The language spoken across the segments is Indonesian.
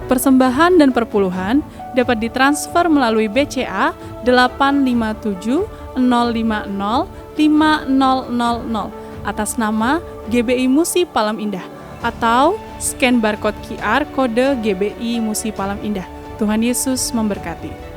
Persembahan dan perpuluhan dapat ditransfer melalui BCA 857 050 5000 atas nama GBI Musi Palam Indah atau scan barcode QR kode GBI Musi Palam Indah. Tuhan Yesus memberkati.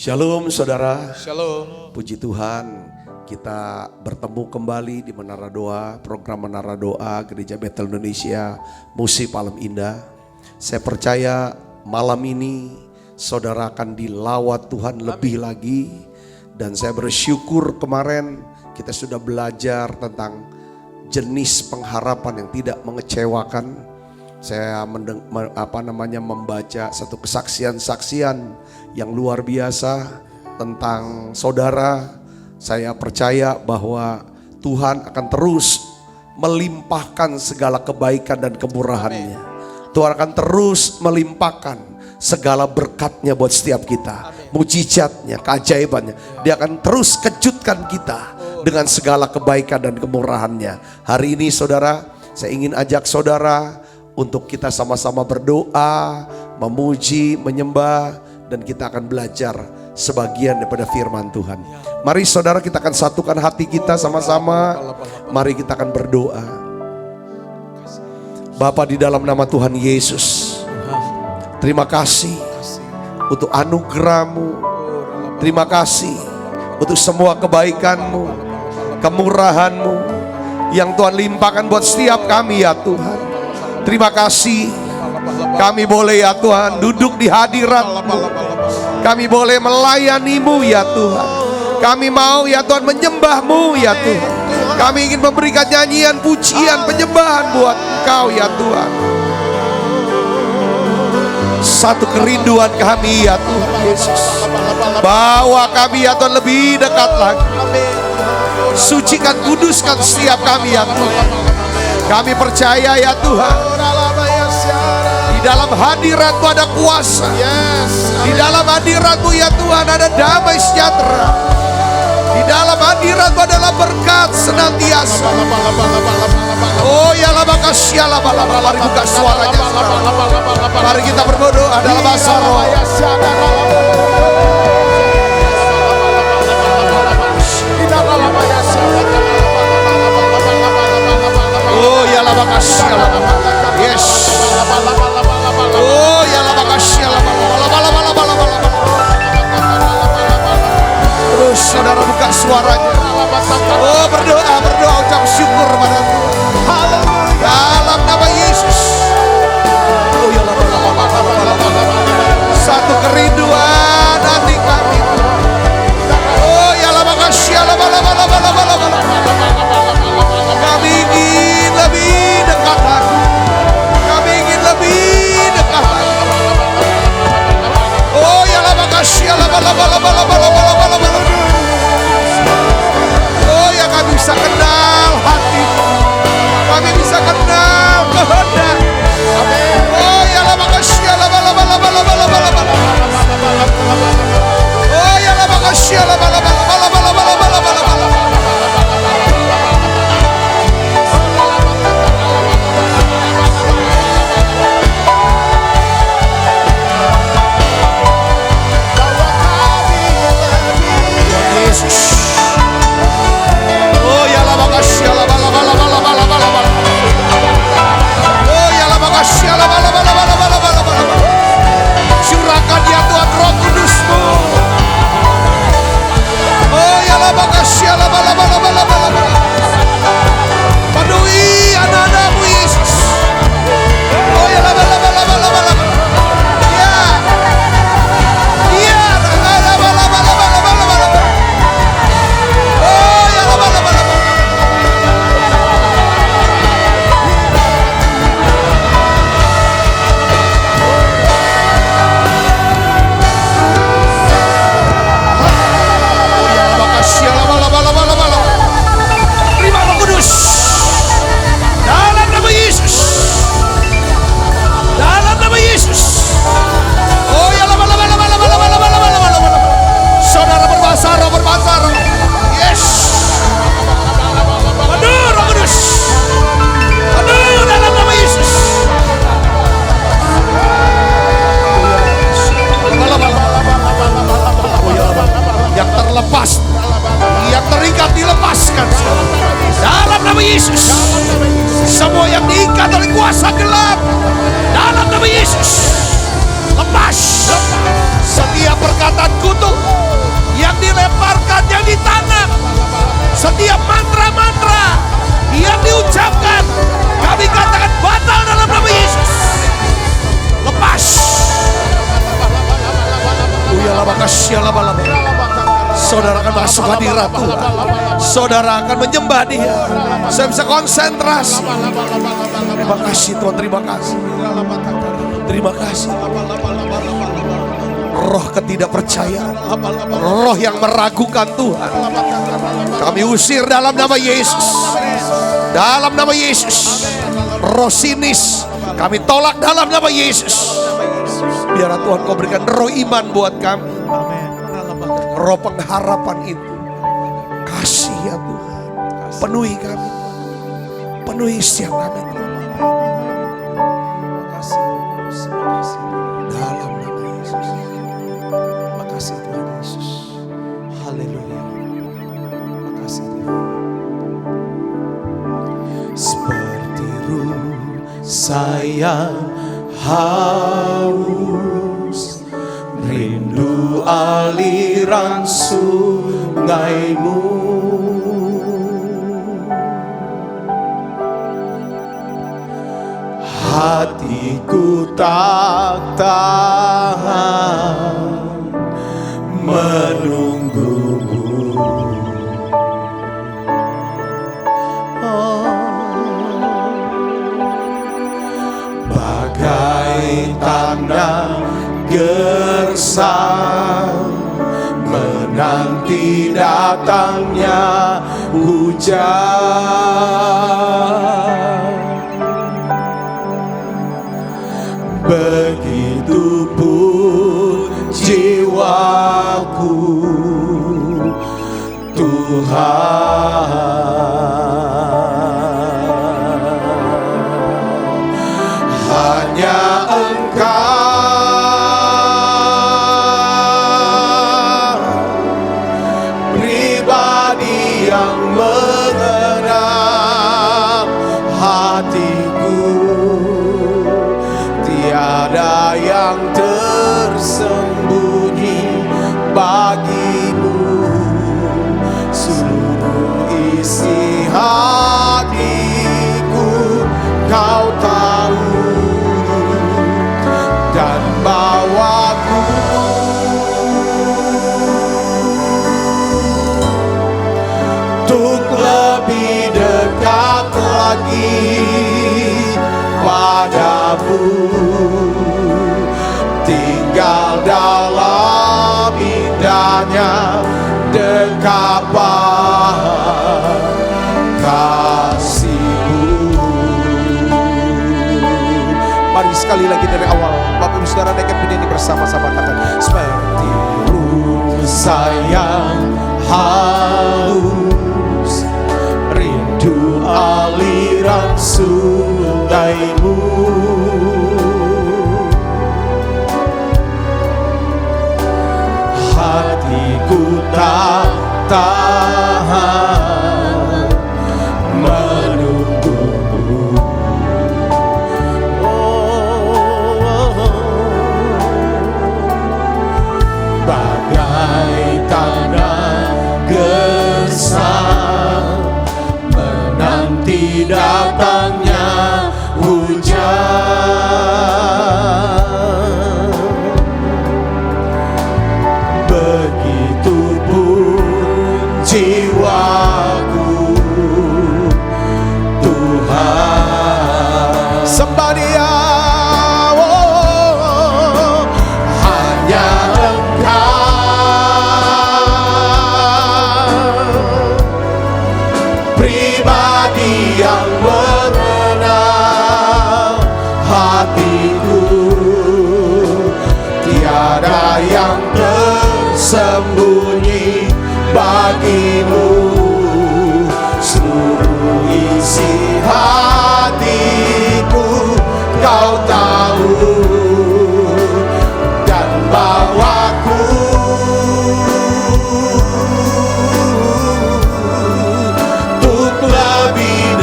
Shalom saudara. Shalom. Puji Tuhan, kita bertemu kembali di Menara Doa, program Menara Doa Gereja Betel Indonesia Musi Palam Indah. Saya percaya malam ini saudara akan dilawat Tuhan lebih lagi. Dan saya bersyukur kemarin kita sudah belajar tentang jenis pengharapan yang tidak mengecewakan. Saya membaca satu kesaksian-saksian yang luar biasa tentang saudara. Saya percaya bahwa Tuhan akan terus melimpahkan segala kebaikan dan kemurahannya. Tuhan akan terus melimpahkan segala berkatnya buat setiap kita. Mujizatnya, keajaibannya. Dia akan terus kejutkan kita dengan segala kebaikan dan kemurahannya. Hari ini saudara, saya ingin ajak saudara untuk kita sama-sama berdoa, memuji, menyembah, dan kita akan belajar sebagian daripada firman Tuhan. Mari saudara, kita akan satukan hati kita sama-sama. Mari kita akan berdoa. Bapa, di dalam nama Tuhan Yesus, terima kasih untuk anugerah-Mu. Terima kasih untuk semua kebaikan-Mu, kemurahan-Mu yang Tuhan limpahkan buat setiap kami ya Tuhan. Terima kasih kami boleh ya Tuhan duduk di hadirat-Mu. Kami boleh melayani-Mu ya Tuhan. Kami mau ya Tuhan menyembah-Mu ya Tuhan. Kami ingin memberikan nyanyian, pujian, penyembahan buat Engkau ya Tuhan. Satu kerinduan kami ya Tuhan Yesus, bawa kami ya Tuhan lebih dekat lagi. Sucikan, kuduskan setiap kami ya Tuhan. Kami percaya ya Tuhan, di dalam hadirat-Mu ada kuasa. Di dalam hadirat-Mu ya Tuhan ada damai sejahtera. Di dalam hadirat-Mu adalah berkat senantiasa. Oh ya lama kasih lama. Mari buka suaranya. Mari kita berdoa dalam bahasa roh. Oh ya lama kasih lama. Yes. Oh ya lama kasih lama. Terus saudara buka suaranya. Oh berdoa ucap syukur. nama Yesus. Semua yang diikat oleh kuasa gelap, dalam nama Yesus, lepas. Setiap perkataan kutuk yang dilemparkan, yang ditanam, setiap mantra-mantra yang diucapkan, kami katakan batal dalam nama Yesus. Lepas. Saudara akan masuk hadirat Tuhan. Saudara akan menyembah Dia. Saya bisa konsentrasi. Terima kasih Tuhan, terima kasih. Terima kasih. Roh ketidakpercayaan, roh yang meragukan Tuhan, kami usir dalam nama Yesus. Dalam nama Yesus. Roh sinis kami tolak dalam nama Yesus. Biar Tuhan Kau berikan roh iman buat kami, roh pengharapan itu. Kasih ya Tuhan, penuhi kami, penuhi setiap kami Tuhan. Dalam nama Yesus. Makasih Tuhan Yesus. Haleluya. Makasih Tuhan. Seperti rusa yang haus, rindu aliran sungaimu. Hatiku tak tahan menunggumu. Bagai tanda gersang menanti datangnya hujan. Begitupun jiwaku Tuhan, hanya Engkau pribadi yang mengenal hatiku. Tiada yang tersembunyi bagimu, seluruh isi hatiku Kau tahu, dan bawaku untuk lebih dekat lagi padamu, tinggal dalam indahnya dekapan kasih-Mu. Mari sekali lagi dari awal, Bapak Ibu Saudara naikkan bernyanyi bersama-sama, kata seperti rusa yang haus, rindu aliran sungaimu. Hatiku tak tahan menunggumu. Bagai tanda gersang menanti datangnya hujan. Begitupun jiwaku Tuhan, sembah Dia. Hanya Engkau pribadi yang mengenal hatiku. Tiada yang tersembunyi bagimu, seluruh isi hatiku Kau tahu, dan bawaku untuk lebih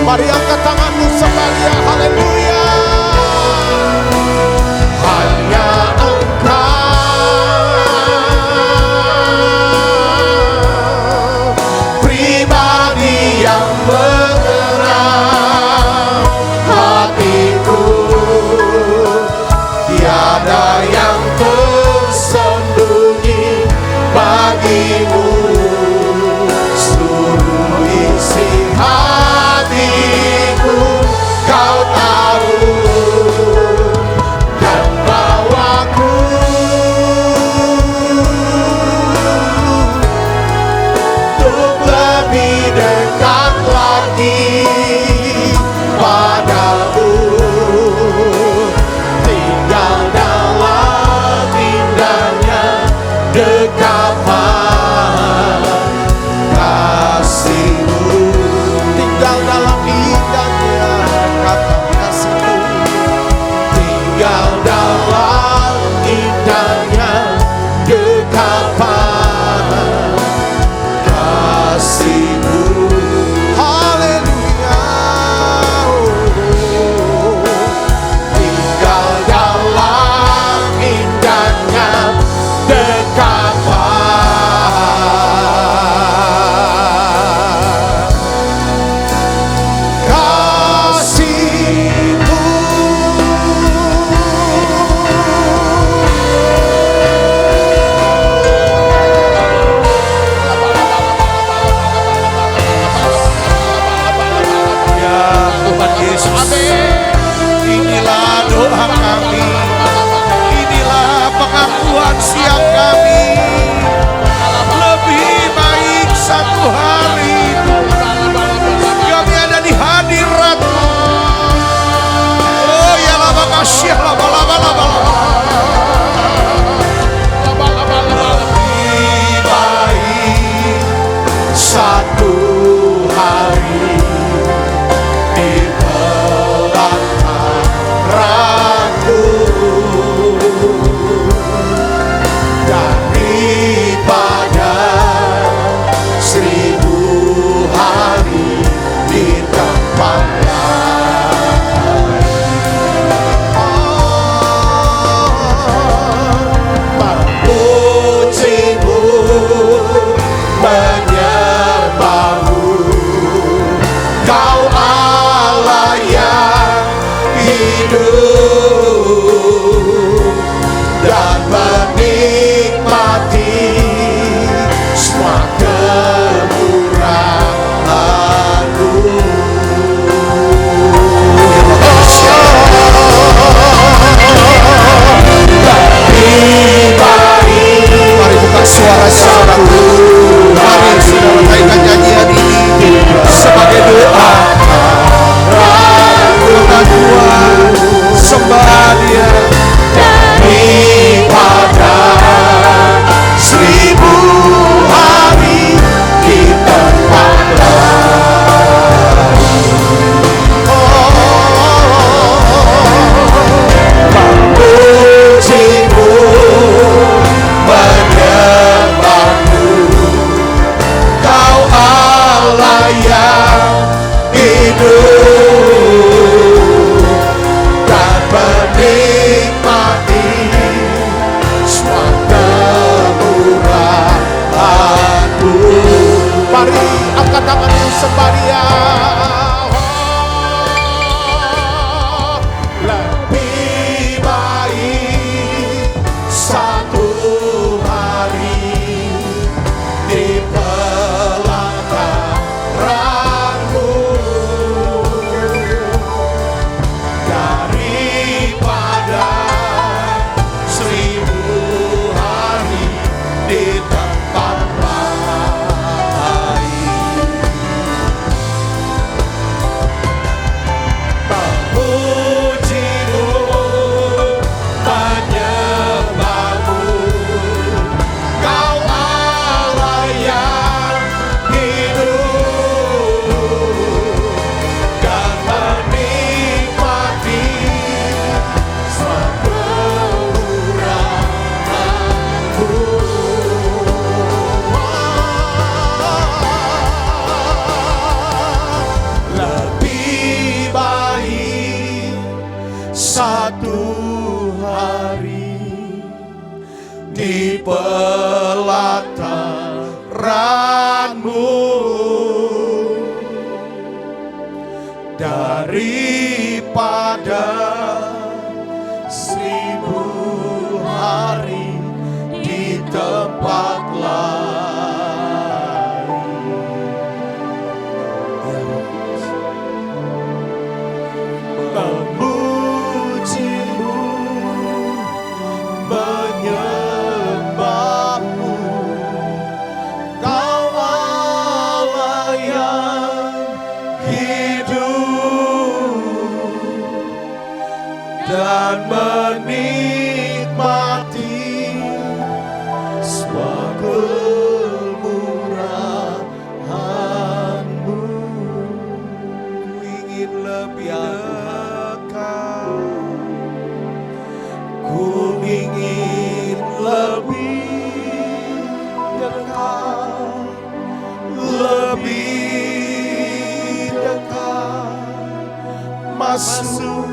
Mari angkat tanganmu sekalian, haleluya. Hanya Engkau pribadi yang mengenal hatiku, tiada yang tersembunyi bagimu. Seluruh isi hatiku kau tahu, dan bawaku untuk lebih dekat lagi padamu, tinggal dalam indahnya dekapan kasih-Mu, tinggal dalam indahnya dekapan kasih-Mu, tinggal dalam indahnya dekapan kasih-Mu. Haleluya. Tinggal dalam indahnya dekapan kasih-Mu. Ya Tuhan Yesus, inilah doa kami, inilah pengakuan siap kami. Lebih baik satu hari kami ada di hadirat-Mu. Oh ya lama kasih lama. Lebih baik satu hari di pelataran-Mu daripada 1000 hari di tempat lain. Memuji-Mu, menyembah-Mu, Kau Allah yang hidup, dan menikmati semua kemurahan-Mu. Lebih baik. Mari buka suara-suaraku. Mari saudara naikkan nyanyian ini sebagai doa, pengakuan di pelataran-Mu. Daripada 1000 hari di tempat lain. Memuji-Mu, menyembah-Mu, Kau Allah yang hidup, dan menikmati semua kemurahan-Mu. Ku ingin lebih dekat, ku ingin lebih dekat, lebih dekat, masuk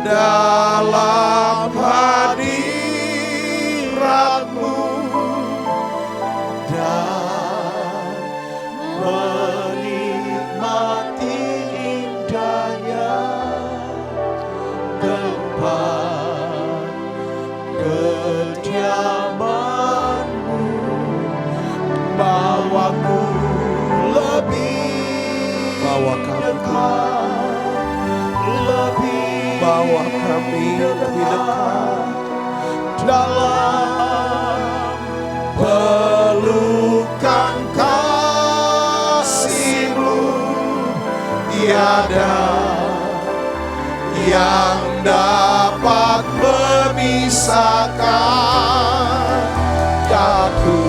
dalam hadirat-Mu dan menikmati indahnya tempat kediaman-Mu. Bawaku lebih dekat, lebih bawa kami lebih dekat dalam pelukan kasih-Mu. Tiada yang dapat memisahkan aku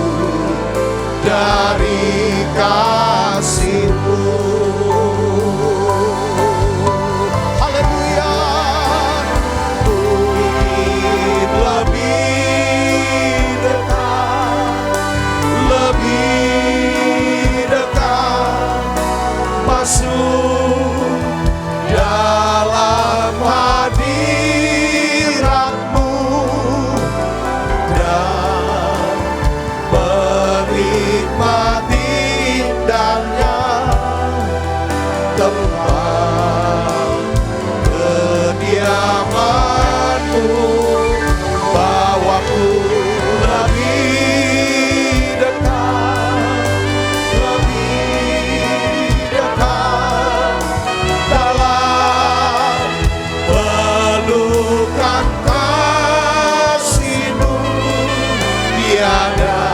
dari kasih-Mu. Haleluya. Ku ingin lebih dekat, masuk dalam hadirat-Mu dan menikmati indahnya tempat kediaman-Mu. Bawaku lebih dekat dalam pelukan kasih-Mu. Tiada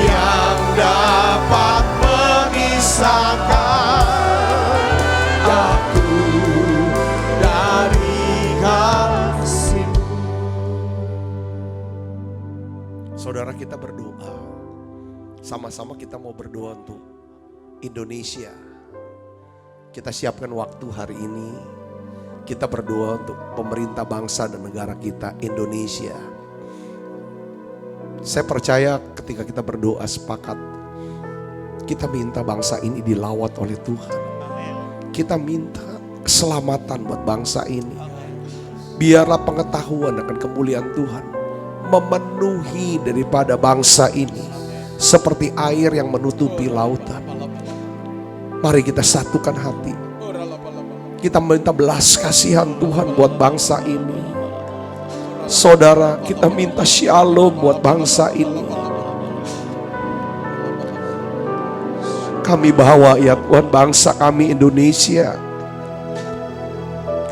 yang dapat memisahkan aku dari kasih-Mu. Saudara, kita berdoa. Sama-sama kita mau berdoa untuk Indonesia. Kita siapkan waktu hari ini. Kita berdoa untuk pemerintah bangsa dan negara kita, Indonesia. Saya percaya ketika kita berdoa sepakat, kita minta bangsa ini dilawat oleh Tuhan. Kita minta keselamatan buat bangsa ini. Biarlah pengetahuan akan kemuliaan Tuhan memenuhi daripada bangsa ini seperti air yang menutupi lautan. Mari kita satukan hati. Kita minta belas kasihan Tuhan buat bangsa ini. Saudara, kita minta shalom buat bangsa ini. Kami bawa ya Tuhan bangsa kami Indonesia.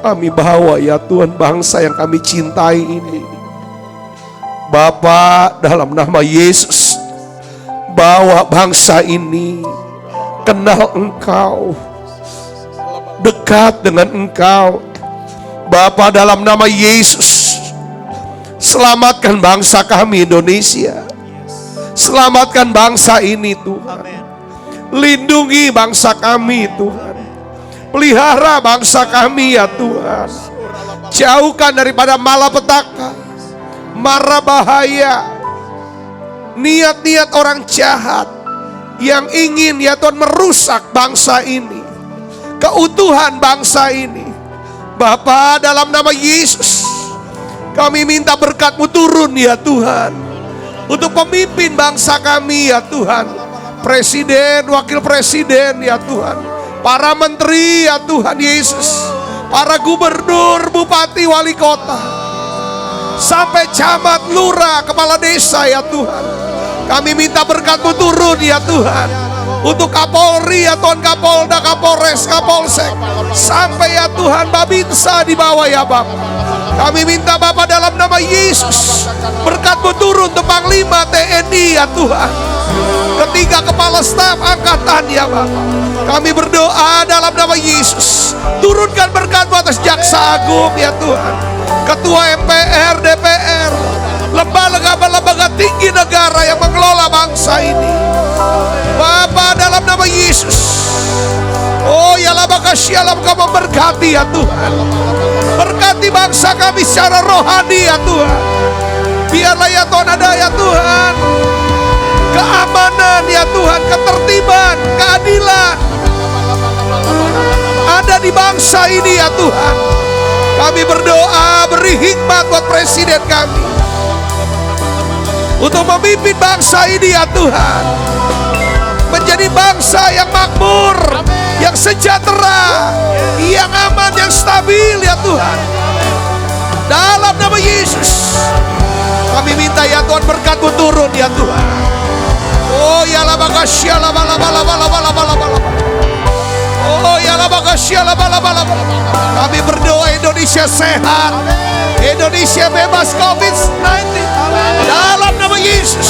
Kami bawa ya Tuhan bangsa yang kami cintai ini. Bapa, dalam nama Yesus, bawa bangsa ini kenal Engkau, dekat dengan Engkau. Bapa, dalam nama Yesus, selamatkan bangsa kami Indonesia. Selamatkan bangsa ini Tuhan. Lindungi bangsa kami Tuhan. Pelihara bangsa kami ya Tuhan. Jauhkan daripada malapetaka, mara bahaya, niat-niat orang jahat yang ingin ya Tuhan merusak bangsa ini, keutuhan bangsa ini. Bapa, dalam nama Yesus, Kami minta berkat-Mu turun ya Tuhan, untuk pemimpin bangsa kami ya Tuhan. Presiden, wakil presiden ya Tuhan, para menteri ya Tuhan Yesus, para gubernur, bupati, wali kota, sampai camat, lurah, kepala desa ya Tuhan. Kami minta berkat-Mu turun ya Tuhan, untuk Kapolri ya Tuhan, Kapolda, Kapolres, Kapolsek, sampai ya Tuhan Babinsa di bawah ya Bapak. Kami minta Bapak dalam nama Yesus, berkat-Mu turun untuk Panglima TNI ya Tuhan, ketiga kepala staf angkatan ya Bapak. Kami berdoa dalam nama Yesus, turunkan berkat-Mu atas Jaksa Agung ya Tuhan, Ketua MPR, DPR, lembaga-lembaga tinggi negara yang mengelola bangsa ini. Bapak dalam nama Yesus, oh ya labakasyalam, Kau memberkati ya Tuhan. Berkati bangsa kami secara rohani ya Tuhan. Biarlah ya Tuhan ada ya Tuhan keamanan ya Tuhan, ketertiban, keadilan ada di bangsa ini ya Tuhan. Kami berdoa, beri hikmat buat presiden kami untuk memimpin bangsa ini ya Tuhan, menjadi bangsa yang makmur, yang sejahtera, yang aman, yang stabil ya Tuhan. Dalam nama Yesus kami minta ya Tuhan, berkat-Mu turun ya Tuhan. Oh ya labakasya labalabalabalabalabalabala. Oh ya labakasya labalabalabalabala. Kami berdoa Indonesia sehat, Indonesia bebas COVID-19 dalam nama Yesus.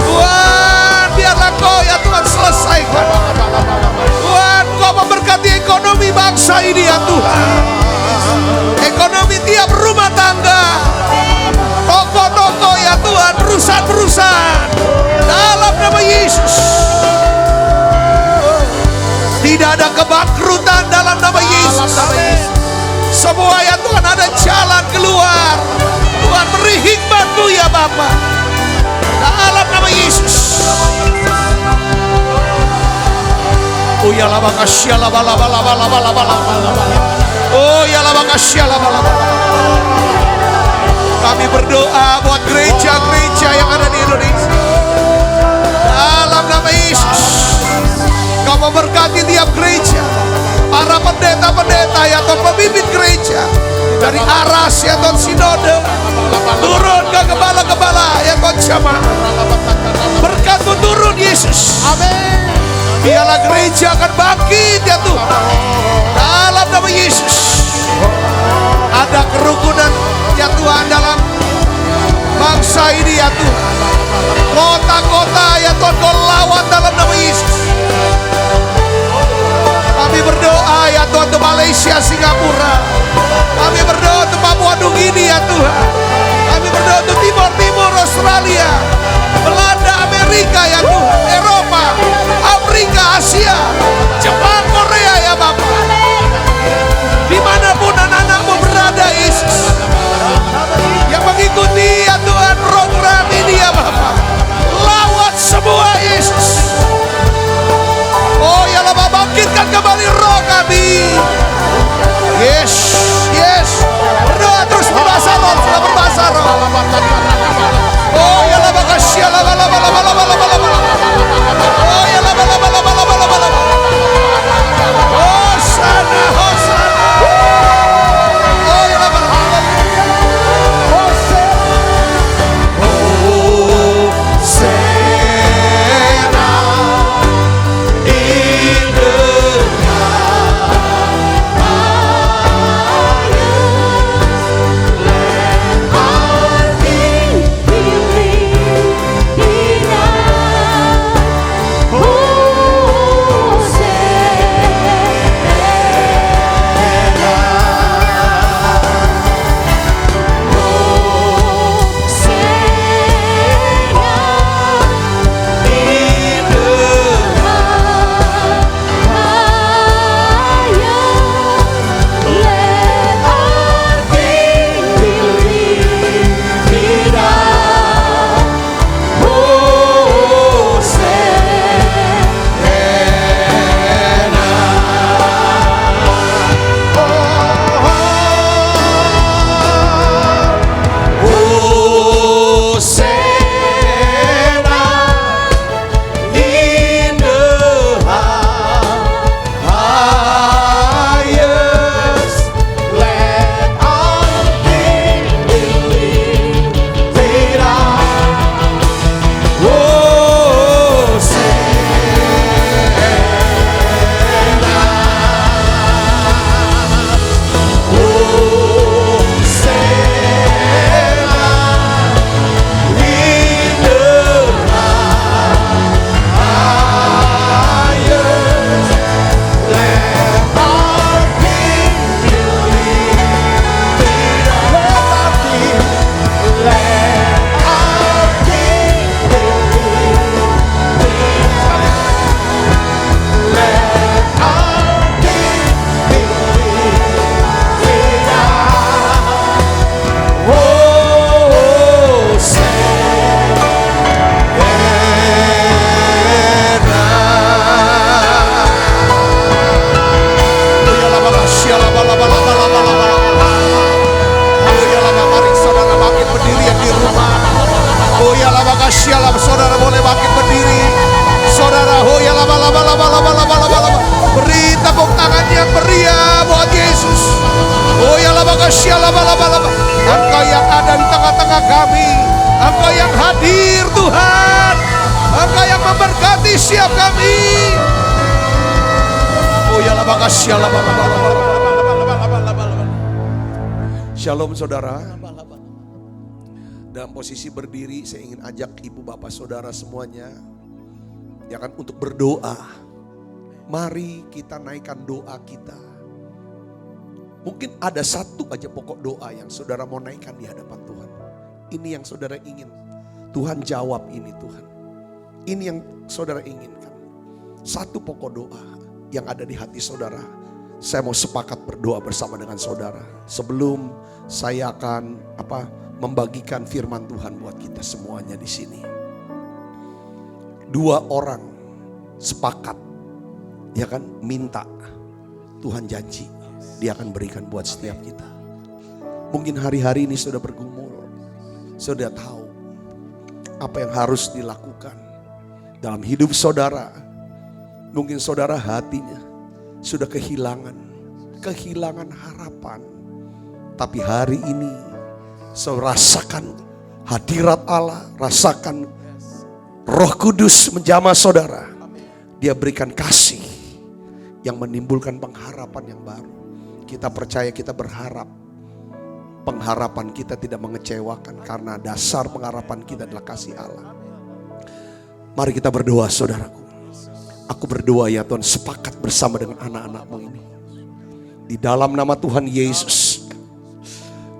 Tuhan, biarlah Kau ya Tuhan selesaikan. Tuhan, Kau memberkati ekonomi bangsa ini ya Tuhan. Ekonomi tiap rumah tangga, toko-toko ya Tuhan, perusahaan-perusahaan, dalam nama Yesus. Tidak ada kebangkrutan dalam nama Yesus. Semua ya Tuhan ada jalan keluar. Tuhan beri hikmat-Mu ya Bapa, dalam nama Yesus. Oh ya labakasya labalabalabalabalabalabala. Oh ya labakasya labalabalabalabala. Kami berdoa buat gereja-gereja yang ada di Indonesia. Dalam nama Yesus, Kau memberkati tiap gereja, para pendeta-pendeta ya Tuhan, pemimpin gereja, dari Aras ya Tuhan, sinode, turun ke kepala-kepala ya Tuhan, jamaah. Berkat-Mu turun Yesus. Amin. Biarlah gereja akan bangkit ya Tuhan, dalam nama Yesus. Ada kerukunan ya Tuhan dalam bangsa ini ya Tuhan. Kota-kota ya Tuhan Kau lawan dalam nama Yesus. Kami berdoa ya Tuhan untuk Malaysia, Singapura. Kami berdoa untuk Papua Nugini ya Tuhan. Kami berdoa untuk Timur-Timur, Australia, Belanda, Amerika ya Tuhan, Eropa, Afrika, Asia, Jepang, Korea ya Bapak. Dimanapun anak-anak-Mu berada Yesus, yang mengikuti ya Tuhan program ini ya Bapak, lawat semua Yesus. Engkau yang ada di tengah-tengah kami. Engkau yang hadir Tuhan. Engkau yang memberkati setiap kami. Oh ya la makasih la. Shalom saudara. Dalam posisi berdiri saya ingin ajak ibu bapak saudara semuanya ya kan untuk berdoa. Mari kita naikkan doa kita. Mungkin ada satu aja pokok doa yang saudara mau naikkan di hadapan Tuhan. Ini yang saudara ingin. Tuhan jawab ini Tuhan. Ini yang saudara inginkan. Satu pokok doa yang ada di hati saudara. Saya mau sepakat berdoa bersama dengan saudara. Sebelum saya akan membagikan firman Tuhan buat kita semuanya di sini. Dua orang sepakat, ya kan, minta. Tuhan janji, Dia akan berikan buat setiap kita. Mungkin hari-hari ini sudah bergumul, sudah tahu apa yang harus dilakukan dalam hidup saudara. Mungkin saudara hatinya sudah kehilangan harapan. Tapi hari ini saudara rasakan hadirat Allah, rasakan Roh Kudus menjamah saudara. Dia berikan kasih yang menimbulkan pengharapan yang baru. Kita percaya, kita berharap pengharapan kita tidak mengecewakan karena dasar pengharapan kita adalah kasih Allah. Mari kita berdoa saudaraku. Aku berdoa ya Tuhan, sepakat bersama dengan anak-anak-Mu ini. Di dalam nama Tuhan Yesus.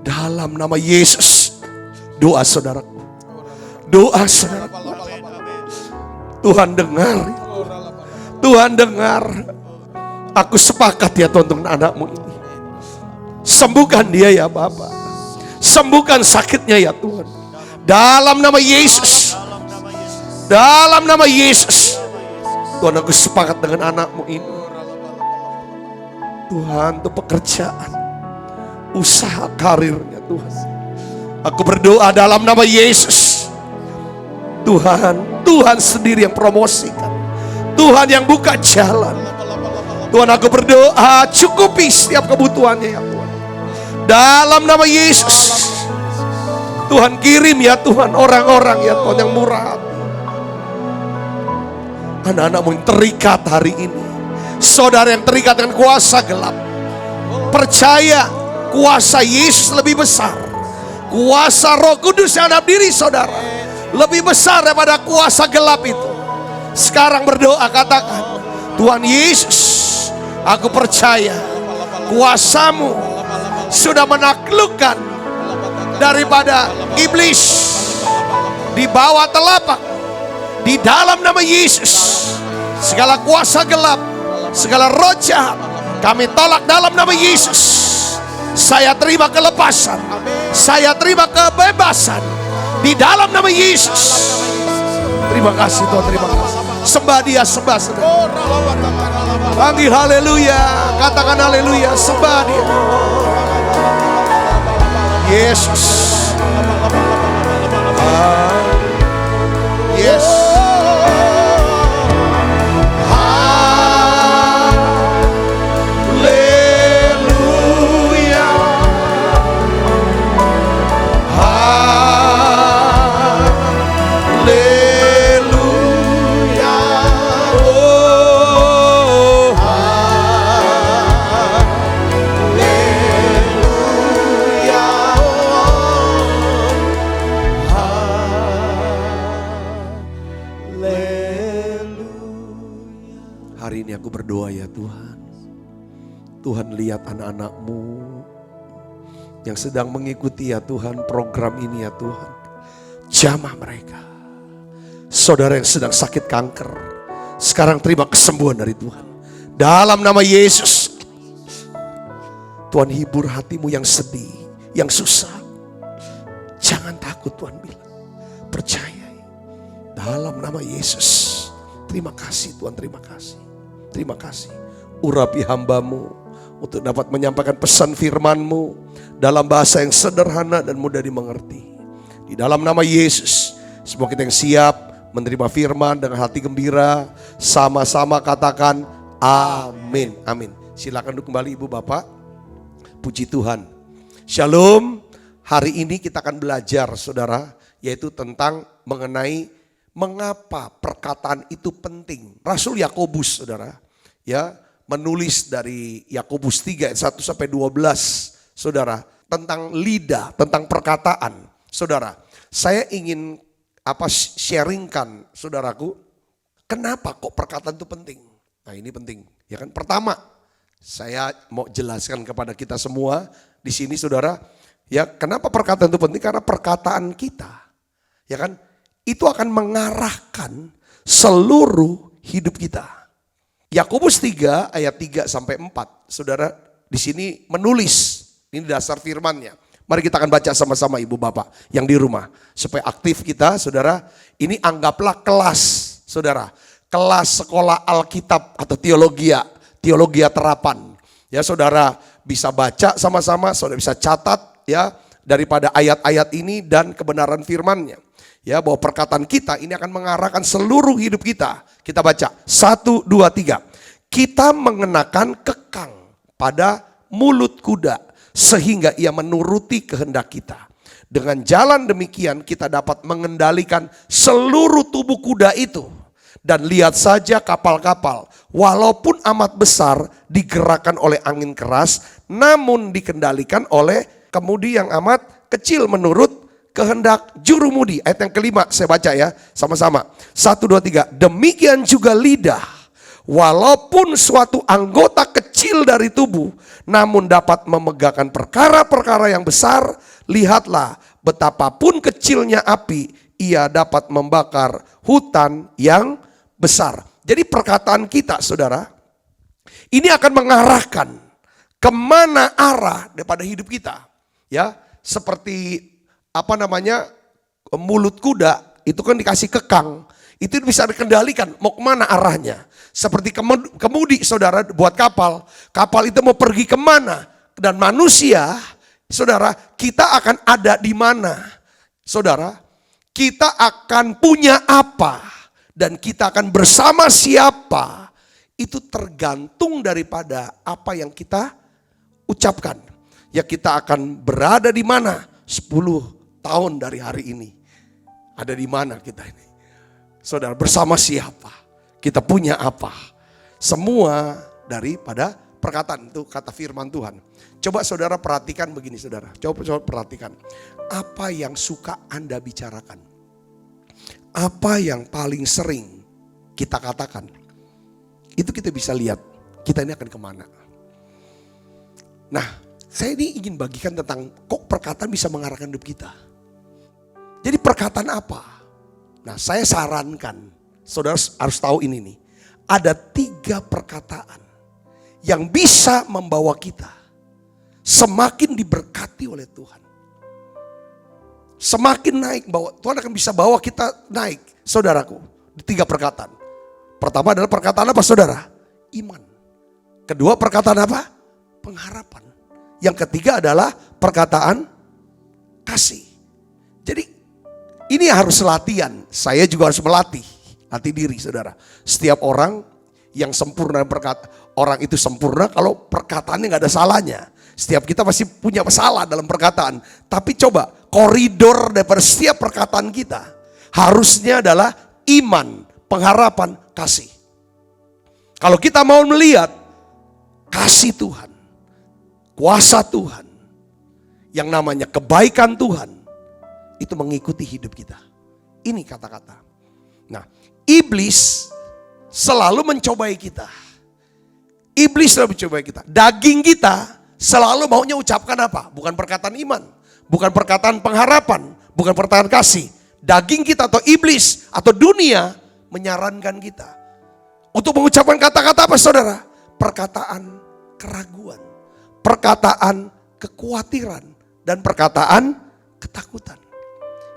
Dalam nama Yesus. Doa saudaraku. Doa saudaraku. Tuhan dengar. Tuhan dengar. Aku sepakat ya Tuhan dengan anak-Mu ini. Sembuhkan dia ya Bapa. Sembuhkan sakitnya ya Tuhan. Dalam nama Yesus. Dalam nama Yesus. Tuhan, aku sepakat dengan anak-Mu ini. Tuhan, untuk pekerjaan, usaha karirnya Tuhan. Aku berdoa dalam nama Yesus. Tuhan sendiri yang promosikan. Tuhan yang buka jalan. Tuhan, aku berdoa cukupi setiap kebutuhannya ya Tuhan. Dalam nama Yesus. Tuhan kirim ya Tuhan orang-orang ya Tuhan yang murah hati. Anak-anak-Mu yang terikat hari ini. Saudara yang terikat dengan kuasa gelap. Percaya kuasa Yesus lebih besar. Kuasa Roh Kudus yang ada diri saudara lebih besar daripada kuasa gelap itu. Sekarang berdoa katakan, Tuhan Yesus, aku percaya kuasa-Mu sudah menaklukkan daripada iblis di bawah telapak. Di dalam nama Yesus, segala kuasa gelap, segala roh jahat, kami tolak dalam nama Yesus. Saya terima kelepasan, saya terima kebebasan di dalam nama Yesus. Terima kasih Tuhan, terima kasih. Sembah Dia, sembah saudara. Panggil haleluya, katakan haleluya, sembah Dia. Yesus. Yes. Hari ini aku berdoa ya Tuhan. Tuhan lihat anak-anak-Mu yang sedang mengikuti ya Tuhan program ini ya Tuhan. Jamah mereka. Saudara yang sedang sakit kanker, sekarang terima kesembuhan dari Tuhan. Dalam nama Yesus. Tuhan hibur hatimu yang sedih, yang susah. Jangan takut Tuhan bilang. Percaya. Dalam nama Yesus. Terima kasih Tuhan, terima kasih. Terima kasih. Urapi hamba-Mu untuk dapat menyampaikan pesan firman-Mu dalam bahasa yang sederhana dan mudah dimengerti. Di dalam nama Yesus, semua kita yang siap menerima firman dengan hati gembira, sama-sama katakan amin. Amin. Silakan duduk kembali Ibu Bapak. Puji Tuhan. Shalom, hari ini kita akan belajar saudara, yaitu tentang mengenai mengapa perkataan itu penting. Rasul Yakobus saudara, ya menulis dari Yakobus 3 ayat 1 sampai 12 saudara, tentang lidah, tentang perkataan. Saudara, saya ingin sharingkan saudaraku, kenapa kok perkataan itu penting? Nah ini penting, ya kan? Pertama, saya mau jelaskan kepada kita semua di sini saudara, ya kenapa perkataan itu penting? Karena perkataan kita, ya kan, itu akan mengarahkan seluruh hidup kita. Yakobus 3 ayat 3 sampai 4, saudara di sini menulis, ini dasar firman-Nya. Mari kita akan baca sama-sama ibu bapak yang di rumah. Supaya aktif kita saudara, ini anggaplah kelas saudara. Kelas sekolah Alkitab atau teologi terapan. Ya saudara bisa baca sama-sama, saudara bisa catat ya daripada ayat-ayat ini dan kebenaran firman-Nya. Ya bahwa perkataan kita ini akan mengarahkan seluruh hidup kita. Kita baca 1, 2, 3. Kita mengenakan kekang pada mulut kuda sehingga ia menuruti kehendak kita. Dengan jalan demikian kita dapat mengendalikan seluruh tubuh kuda itu. Dan lihat saja kapal-kapal walaupun amat besar digerakkan oleh angin keras, namun dikendalikan oleh kemudi yang amat kecil menurut kehendak jurumudi. Ayat yang kelima saya baca ya sama-sama. 1, 2, 3. Demikian juga lidah. Walaupun suatu anggota kecil dari tubuh, namun dapat memegahkan perkara-perkara yang besar. Lihatlah betapapun kecilnya api, ia dapat membakar hutan yang besar. Jadi perkataan kita saudara, ini akan mengarahkan kemana arah daripada hidup kita. Ya, seperti mulut kuda itu kan dikasih kekang, itu bisa dikendalikan mau kemana arahnya. Seperti kemudi saudara buat kapal, kapal itu mau pergi kemana. Dan manusia saudara, kita akan ada di mana. Saudara, kita akan punya apa dan kita akan bersama siapa, itu tergantung daripada apa yang kita ucapkan. Ya kita akan berada di mana 10 tahun dari hari ini. Ada di mana kita ini? Saudara, bersama siapa? Kita punya apa? Semua daripada perkataan, itu kata firman Tuhan. Coba saudara perhatikan begini saudara. Coba perhatikan. Apa yang suka Anda bicarakan? Apa yang paling sering kita katakan? Itu kita bisa lihat kita ini akan kemana. Nah, saya ini ingin bagikan tentang kok perkataan bisa mengarahkan hidup kita. Jadi perkataan apa? Nah, saya sarankan saudara harus tahu ini nih. Ada 3 perkataan yang bisa membawa kita semakin diberkati oleh Tuhan. Semakin naik, Tuhan akan bisa bawa kita naik, saudaraku. 3 perkataan. Pertama adalah perkataan apa saudara? Iman. Kedua perkataan apa? Pengharapan. Yang ketiga adalah perkataan kasih. Jadi ini harus latihan. Saya juga harus melatih diri saudara. Setiap orang yang sempurna orang itu sempurna kalau perkataannya gak ada salahnya. Setiap kita pasti punya masalah dalam perkataan. Tapi coba koridor daripada setiap perkataan kita harusnya adalah iman, pengharapan, kasih. Kalau kita mau melihat kasih Tuhan, kuasa Tuhan, yang namanya kebaikan Tuhan, itu mengikuti hidup kita. Ini kata-kata. Nah, iblis selalu mencobai kita. Iblis selalu mencobai kita. Daging kita selalu maunya ucapkan apa? Bukan perkataan iman, bukan perkataan pengharapan, bukan perkataan kasih. Daging kita atau iblis atau dunia menyarankan kita untuk mengucapkan kata-kata apa saudara? Perkataan keraguan, perkataan kekhawatiran, dan perkataan ketakutan.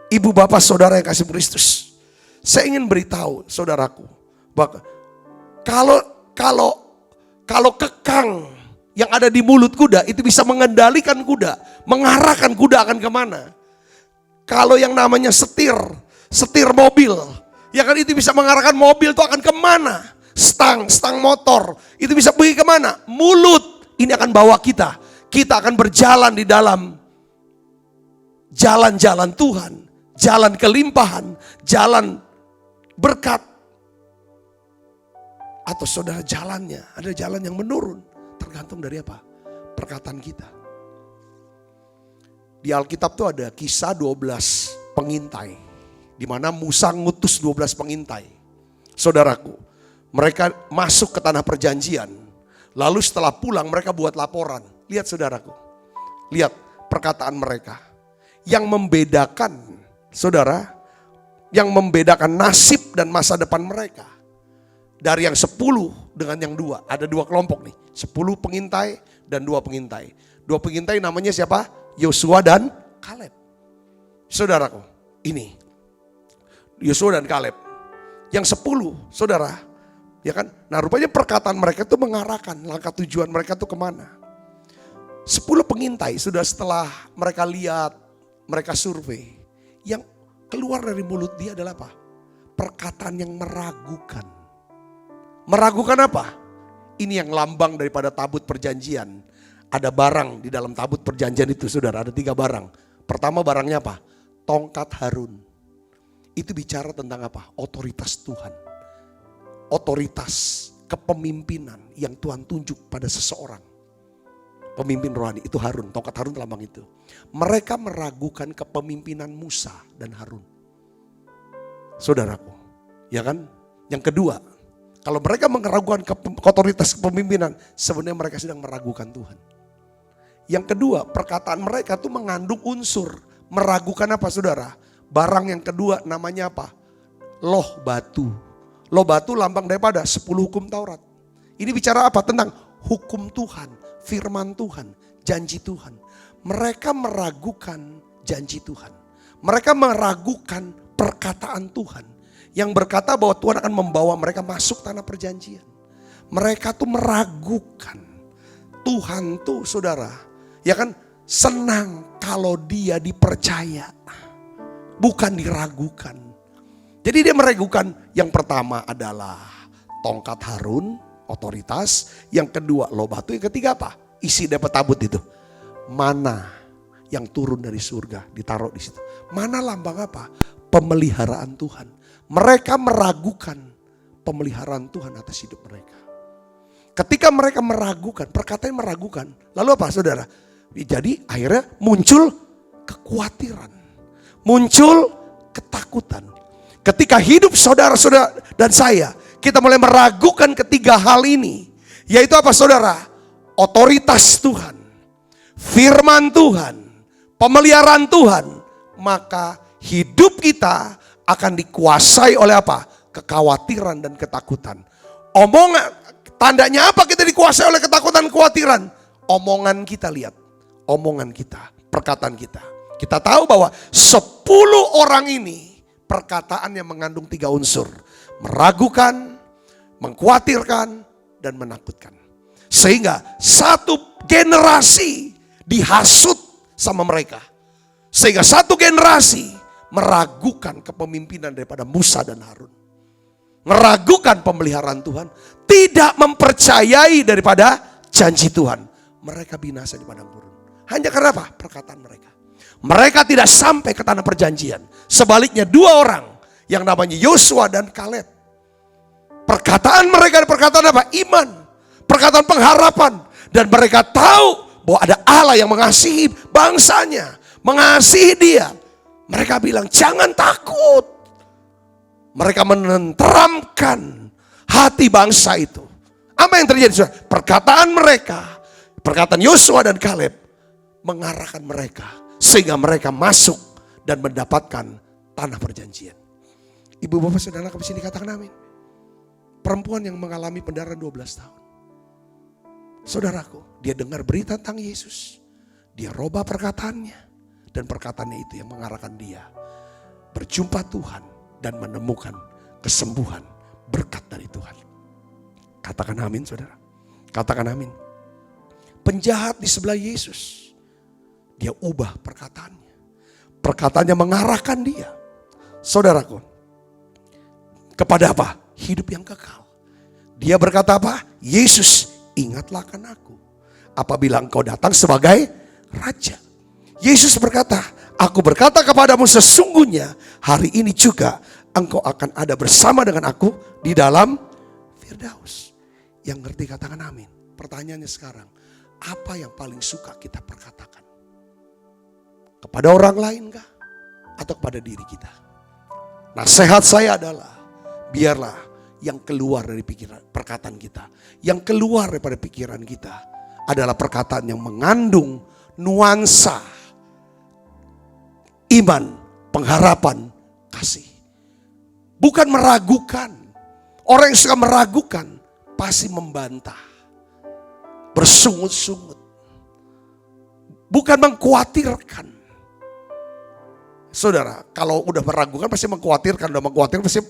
Ibu bapak saudara yang kasih Kristus, saya ingin beritahu saudaraku, bahwa kalau kekang yang ada di mulut kuda itu bisa mengendalikan kuda, mengarahkan kuda akan kemana. Kalau yang namanya setir mobil, ya kan itu bisa mengarahkan mobil itu akan kemana. Stang motor, itu bisa pergi kemana. Mulut ini akan bawa kita. Kita akan berjalan di dalam jalan-jalan Tuhan, jalan kelimpahan, jalan berkat. Atau saudara jalannya, ada jalan yang menurun. Tergantung dari apa? Perkataan kita. Di Alkitab tuh ada kisah 12 pengintai. Di mana Musa ngutus 12 pengintai. Saudaraku, mereka masuk ke tanah perjanjian. Lalu setelah pulang mereka buat laporan. Lihat saudaraku, lihat perkataan mereka. Yang membedakan, saudara, yang membedakan nasib dan masa depan mereka. Dari yang 10 dengan yang 2. Ada 2 kelompok nih. 10 pengintai dan 2 pengintai. 2 pengintai namanya siapa? Yosua dan Kaleb. Saudaraku, ini. Yosua dan Kaleb. Yang 10, saudara. Ya kan? Nah rupanya perkataan mereka itu mengarahkan langkah tujuan mereka itu kemana. 10 pengintai sudah setelah mereka lihat, mereka survei, yang keluar dari mulut dia adalah apa? Perkataan yang meragukan. Meragukan apa? Ini yang lambang daripada tabut perjanjian. Ada barang di dalam tabut perjanjian itu, saudara, ada 3 barang. Pertama barangnya apa? Tongkat Harun. Itu bicara tentang apa? Otoritas Tuhan. Otoritas kepemimpinan yang Tuhan tunjuk pada seseorang. Pemimpin rohani itu Harun, tongkat Harun lambang itu. Mereka meragukan kepemimpinan Musa dan Harun. Saudaraku, ya kan? Yang kedua, kalau mereka meragukan otoritas kepemimpinan, sebenarnya mereka sedang meragukan Tuhan. Yang kedua, perkataan mereka itu mengandung unsur meragukan apa saudara? Barang yang kedua namanya apa? Loh batu. Loh batu lambang daripada 10 hukum Taurat. Ini bicara apa? Tentang hukum Tuhan, firman Tuhan, janji Tuhan. Mereka meragukan janji Tuhan. Mereka meragukan perkataan Tuhan. Yang berkata bahwa Tuhan akan membawa mereka masuk tanah perjanjian. Mereka tuh meragukan. Tuhan tuh saudara, ya kan, senang kalau dia dipercaya. Bukan diragukan. Jadi dia meragukan. Yang pertama adalah tongkat Harun, otoritas. Yang kedua loh batu. Yang ketiga apa? Isi dapat tabut itu. Mana yang turun dari surga ditaruh di situ. Mana lambang apa? Pemeliharaan Tuhan. Mereka meragukan pemeliharaan Tuhan atas hidup mereka. Ketika mereka meragukan, perkataan meragukan. Lalu apa saudara? Jadi akhirnya muncul kekhawatiran. Muncul ketakutan. Ketika hidup saudara-saudara dan saya, kita mulai meragukan ketiga hal ini. Yaitu apa saudara? Otoritas Tuhan, firman Tuhan, pemeliharaan Tuhan. Maka hidup kita akan dikuasai oleh apa? Kekhawatiran dan ketakutan. Omongan, tandanya apa kita dikuasai oleh ketakutan, kekhawatiran? Omongan kita, lihat. Omongan kita, perkataan kita. Kita tahu bahwa 10 orang ini perkataan yang mengandung 3 unsur. Meragukan, mengkhawatirkan, dan menakutkan. Sehingga satu generasi dihasut sama mereka. Sehingga satu generasi meragukan kepemimpinan daripada Musa dan Harun. Meragukan pemeliharaan Tuhan. Tidak mempercayai daripada janji Tuhan. Mereka binasa di padang gurun. Hanya karena apa? Perkataan mereka. Mereka tidak sampai ke tanah perjanjian. Sebaliknya 2 orang yang namanya Yosua dan Kaleb. Perkataan mereka perkataan apa? Iman. Perkataan pengharapan. Dan mereka tahu bahwa ada Allah yang mengasihi bangsanya. Mengasihi dia. Mereka bilang jangan takut. Mereka menenteramkan hati bangsa itu. Apa yang terjadi? Perkataan mereka, perkataan Yosua dan Kaleb mengarahkan mereka. Sehingga mereka masuk dan mendapatkan tanah perjanjian. Ibu bapak saudara ke sini katakan amin. Perempuan yang mengalami pendarahan 12 tahun. Saudaraku, dia dengar berita tentang Yesus. Dia rubah perkataannya. Dan perkataannya itu yang mengarahkan dia berjumpa Tuhan dan menemukan kesembuhan berkat dari Tuhan. Katakan amin saudara. Katakan amin. Penjahat di sebelah Yesus. Dia ubah perkataannya. Perkataannya mengarahkan dia. Saudaraku. Kepada apa? Hidup yang kekal. Dia berkata apa? Yesus, ingatlah akan aku. apabila engkau datang sebagai raja. Yesus berkata, aku berkata kepadamu sesungguhnya hari ini juga engkau akan ada bersama dengan aku di dalam Firdaus. Yang ngerti katakan amin. Pertanyaannya sekarang, apa yang paling suka kita perkatakan? Kepada orang lain kah? Atau kepada diri kita? Nasihat saya adalah, biarlah yang keluar dari pikiran, perkataan kita, yang keluar daripada pikiran kita adalah perkataan yang mengandung nuansa iman, pengharapan, kasih. Bukan meragukan. Orang yang suka meragukan pasti membantah, bersungut-sungut, bukan mengkhawatirkan. Saudara, kalau udah meragukan pasti mengkhawatirkan, udah mengkhawatirkan pasti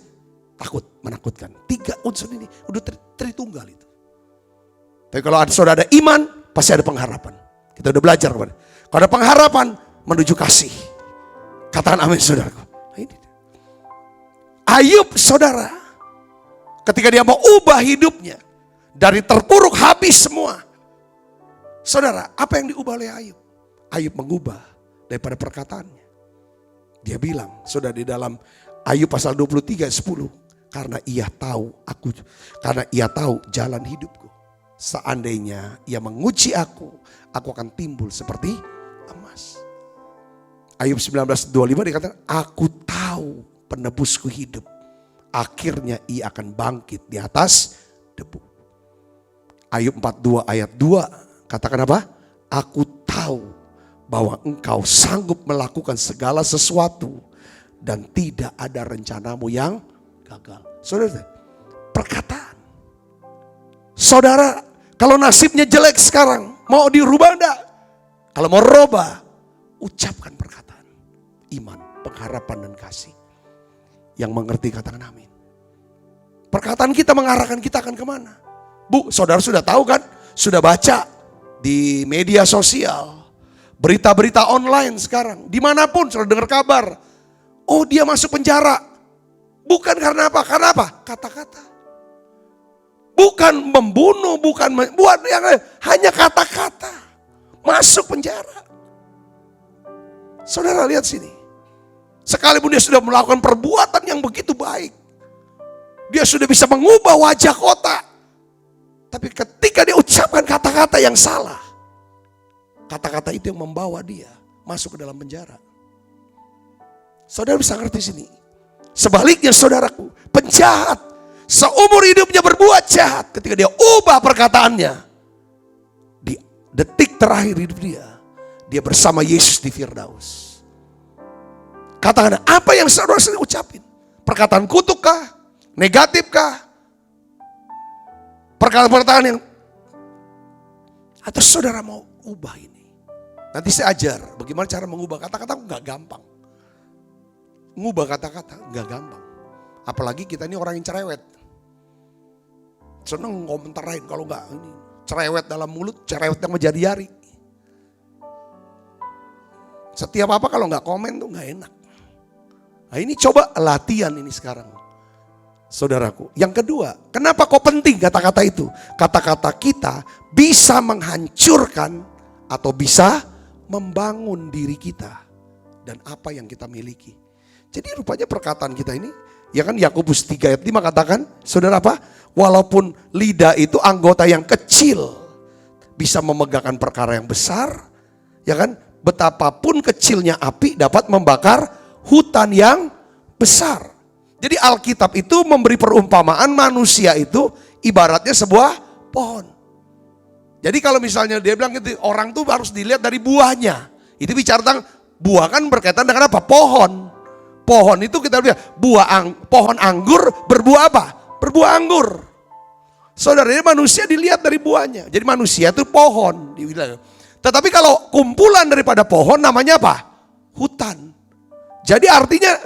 takut, menakutkan. 3 unsur ini udah tritunggal itu. Tapi kalau saudara ada iman, pasti ada pengharapan. Kita udah belajar kemarin. Kalau ada pengharapan menuju kasih. Katakan amin saudaraku. Ayub saudara, ketika dia mau ubah hidupnya dari terpuruk habis semua. Saudara, apa yang diubah oleh Ayub? Ayub mengubah daripada perkataannya. Dia bilang, saudara, di dalam Ayub pasal 23 ayat 10, karena ia tahu jalan hidupku. Seandainya ia menguji aku akan timbul seperti emas. Ayub 19:25 dikatakan, aku tahu penebusku hidup. Akhirnya ia akan bangkit di atas debu. Ayub 42 ayat 2 katakan apa? Aku tahu bahwa engkau sanggup melakukan segala sesuatu dan tidak ada rencanamu yang gagal. Saudara, perkataan. Saudara, kalau nasibnya jelek sekarang, mau dirubah enggak? Kalau mau rubah, ucapkan perkataan. Iman, pengharapan dan kasih. Yang mengerti katakan amin. Perkataan kita mengarahkan kita akan kemana? Bu, saudara sudah tahu kan? Sudah baca di media sosial. Berita-berita online sekarang. Dimanapun sudah dengar kabar. Oh, dia masuk penjara. Bukan karena apa? Karena apa? Kata-kata. Bukan membunuh, bukan buat yang lain. Hanya kata-kata. Masuk penjara. Saudara lihat sini. Sekalipun dia sudah melakukan perbuatan yang begitu baik. Dia sudah bisa mengubah wajah kota. Tapi ketika dia ucapkan kata-kata yang salah. Kata-kata itu yang membawa dia masuk ke dalam penjara. Saudara bisa ngerti sini. Sebaliknya saudaraku, penjahat seumur hidupnya berbuat jahat. Ketika dia ubah perkataannya, di detik terakhir hidup dia bersama Yesus di Firdaus. Katakan, apa yang saudara sendiri ucapin? Perkataan kutukkah? Negatifkah? Perkataan-perkataan yang atau saudara mau ubah ini? Nanti saya ajar bagaimana cara mengubah kata-kata. Nggak gampang. Ngubah kata-kata nggak gampang. Apalagi kita ini orang yang cerewet. Seneng komentarain kalau nggak ini cerewet dalam mulut, cerewet yang menjadi jari. Setiap apa kalau nggak komen tuh nggak enak. Nah ini coba latihan ini sekarang. Saudaraku. Yang kedua, kenapa kok penting kata-kata itu? Kata-kata kita bisa menghancurkan atau bisa membangun diri kita dan apa yang kita miliki. Jadi rupanya perkataan kita ini, ya kan Yakobus 3 ayat 5 katakan, saudara apa? Walaupun lidah itu anggota yang kecil bisa memegahkan perkara yang besar, ya kan? Betapapun kecilnya api dapat membakar hutan yang besar. Jadi Alkitab itu memberi perumpamaan manusia itu ibaratnya sebuah pohon. Jadi kalau misalnya dia bilang gitu, orang tuh harus dilihat dari buahnya. Itu bicara tentang buah kan berkaitan dengan apa? Pohon. Pohon itu kita lihat pohon anggur berbuah apa? Berbuah anggur. Saudara, manusia dilihat dari buahnya. Jadi manusia itu pohon. Tetapi kalau kumpulan daripada pohon namanya apa? Hutan. Jadi artinya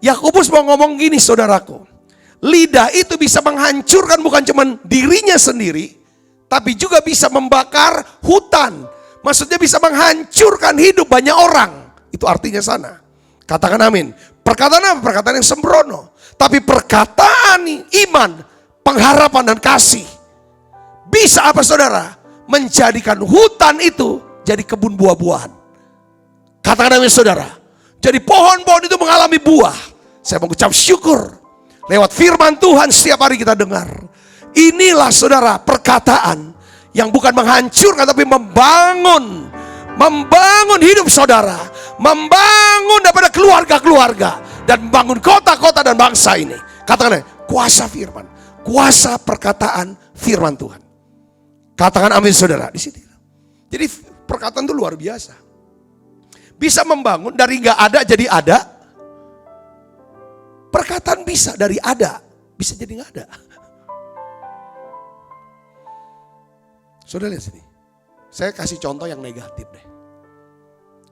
Yakobus mau ngomong gini saudaraku. Lidah itu bisa menghancurkan bukan cuma dirinya sendiri. Tapi juga bisa membakar hutan. Maksudnya bisa menghancurkan hidup banyak orang. Itu artinya sana. Katakan amin. Perkataan apa? Perkataan yang sembrono. Tapi perkataan iman, pengharapan dan kasih. Bisa apa saudara? menjadikan hutan itu jadi kebun buah-buahan. Katakan amin saudara. Jadi pohon-pohon itu mengalami buah. Saya mengucap syukur lewat firman Tuhan setiap hari kita dengar. Inilah saudara perkataan yang bukan menghancurkan tapi membangun. Membangun hidup saudara. Membangun daripada keluarga-keluarga. Dan membangun kota-kota dan bangsa ini. Katakan kuasa firman. Kuasa perkataan firman Tuhan. Katakan amin saudara di sini. Jadi perkataan itu luar biasa. Bisa membangun dari nggak ada jadi ada. Perkataan bisa dari ada bisa jadi nggak ada. Saudara lihat sini. Saya kasih contoh yang negatif deh.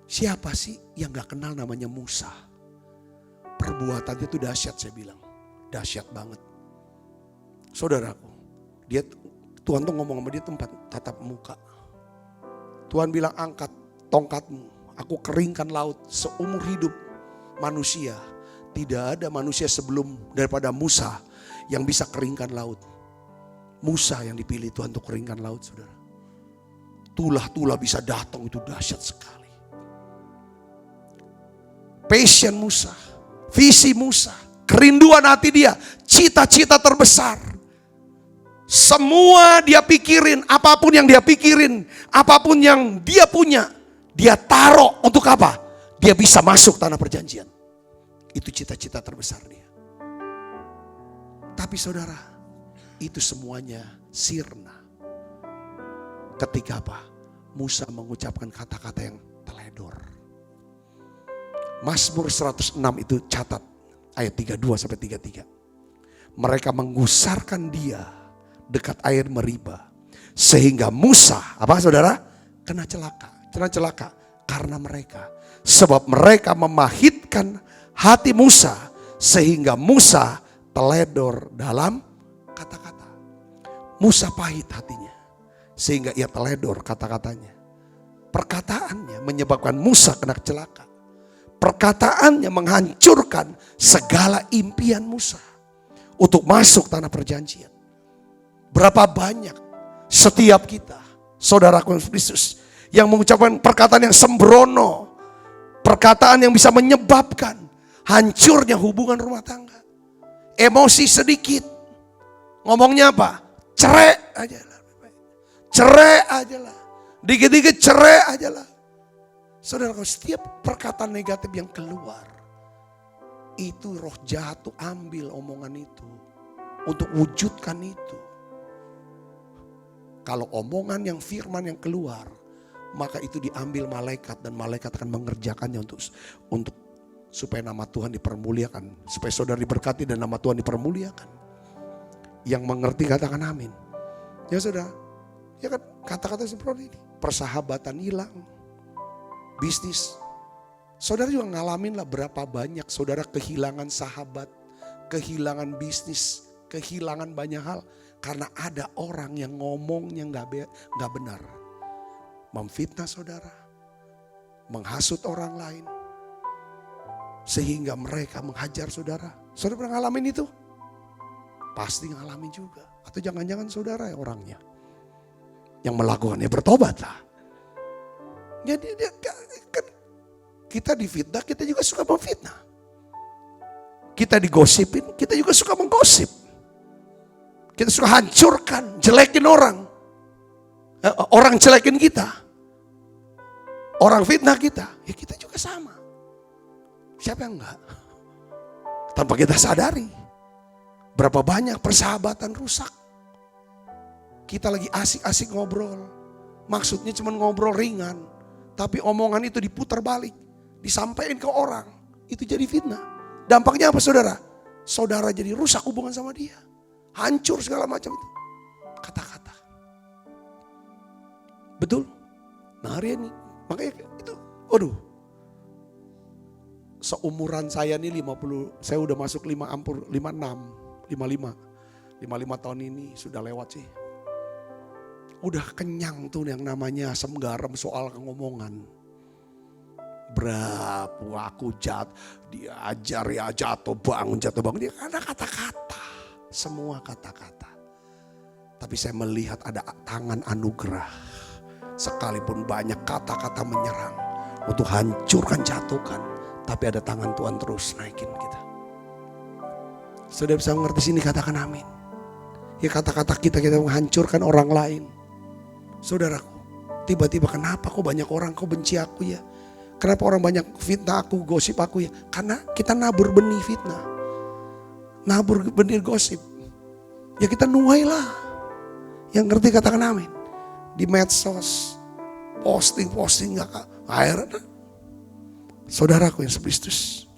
Siapa sih yang nggak kenal namanya Musa? Perbuatannya itu dahsyat saya bilang. Dahsyat banget. Saudaraku, Tuhan tuh ngomong sama dia tempat tatap muka. Tuhan bilang angkat tongkatmu, aku keringkan laut seumur hidup manusia. Tidak ada manusia sebelum daripada Musa yang bisa keringkan laut. Musa yang dipilih Tuhan untuk keringkan laut saudara. Tulah-tulah bisa datang itu dahsyat sekali. Passion Musa, visi Musa, kerinduan hati dia, cita-cita terbesar. Semua dia pikirin, apapun yang dia pikirin, apapun yang dia punya, dia taruh untuk apa? Dia bisa masuk tanah perjanjian. Itu cita-cita terbesar dia. Tapi saudara, itu semuanya sirna. Ketika apa? Musa mengucapkan kata-kata yang teledor. Mazmur 106 itu catat ayat 32 sampai 33. Mereka menggusarkan dia dekat air Meriba. Sehingga Musa, apa saudara? Kena celaka. Kena celaka karena mereka. Sebab mereka memahitkan hati Musa. Sehingga Musa teledor dalam kata-kata. Musa pahit hatinya. Sehingga ia teledor kata-katanya. Perkataannya menyebabkan Musa kena celaka. Perkataannya menghancurkan segala impian Musa. Untuk masuk tanah perjanjian. Berapa banyak setiap kita, saudaraku Kristus, yang mengucapkan perkataan yang sembrono, perkataan yang bisa menyebabkan hancurnya hubungan rumah tangga. Emosi sedikit, ngomongnya apa? Cerai aja lah, cerai aja lah, dikit-dikit cerai aja lah. Saudaraku, setiap perkataan negatif yang keluar, itu roh jahat tuh ambil omongan itu untuk wujudkan itu. Kalau omongan yang firman yang keluar, maka itu diambil malaikat dan malaikat akan mengerjakannya untuk supaya nama Tuhan dipermuliakan, supaya saudara diberkati dan nama Tuhan dipermuliakan. Yang mengerti katakan amin. Ya saudara, ya kan kata-kata seperti ini, persahabatan hilang, bisnis. Saudara juga ngalamin lah berapa banyak saudara kehilangan sahabat, kehilangan bisnis, kehilangan banyak hal. Karena ada orang yang ngomongnya gak benar. Memfitnah saudara. Menghasut orang lain. Sehingga mereka menghajar saudara. Saudara pernah ngalamin itu? Pasti ngalamin juga. Atau jangan-jangan saudara orangnya. Yang melakukannya bertobat lah. Jadi kan kita difitnah, kita juga suka memfitnah. Kita digosipin, kita juga suka menggosip. Kita suka hancurkan, jelekin orang. Orang jelekin kita. Orang fitnah kita. Ya kita juga sama. Siapa yang enggak? Tanpa kita sadari. Berapa banyak persahabatan rusak. Kita lagi asik-asik ngobrol. Maksudnya cuma ngobrol ringan. Tapi omongan itu diputar balik. Disampaikan ke orang. Itu jadi fitnah. Dampaknya apa saudara? Saudara jadi rusak hubungan sama dia. Hancur segala macam itu. Kata-kata. Betul? Nah hari ini. Makanya itu. Aduh. Seumuran saya nih 50. Saya udah masuk 56. 55 tahun ini sudah lewat sih. Udah kenyang tuh yang namanya asam garam soal ngomongan. Berapa aku diajar ya jatuh bangun. Dia ada kata-kata. Semua kata-kata. Tapi saya melihat ada tangan anugerah. Sekalipun banyak kata-kata menyerang untuk hancurkan, jatuhkan, tapi ada tangan Tuhan terus naikin kita. Saudara bisa mengerti sini, katakan amin. Ya, kata-kata kita menghancurkan orang lain. Saudaraku, tiba-tiba kenapa kok banyak orang kok benci aku ya? Kenapa orang banyak fitnah aku, gosip aku ya? Karena kita nabur benih fitnah. Nabur benih gosip. Ya kita nuailah. Yang ngerti katakan amin. Di medsos, posting gak akhirnya. Saudaraku yang Kristus.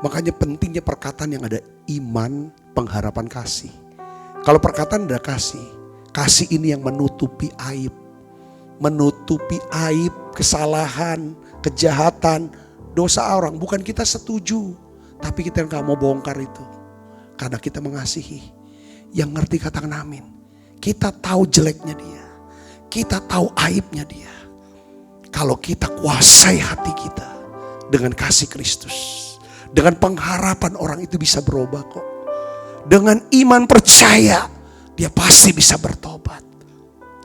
Makanya pentingnya perkataan yang ada iman, pengharapan, kasih. Kalau perkataan ada kasih, kasih ini yang menutupi aib. Menutupi aib, kesalahan, kejahatan, dosa orang. Bukan kita setuju, tapi kita gak mau bongkar itu. Karena kita mengasihi. Yang ngerti katakan amin. Kita tahu jeleknya dia. Kita tahu aibnya dia. Kalau kita kuasai hati kita dengan kasih Kristus, dengan pengharapan orang itu bisa berubah kok. Dengan iman percaya, dia pasti bisa bertobat.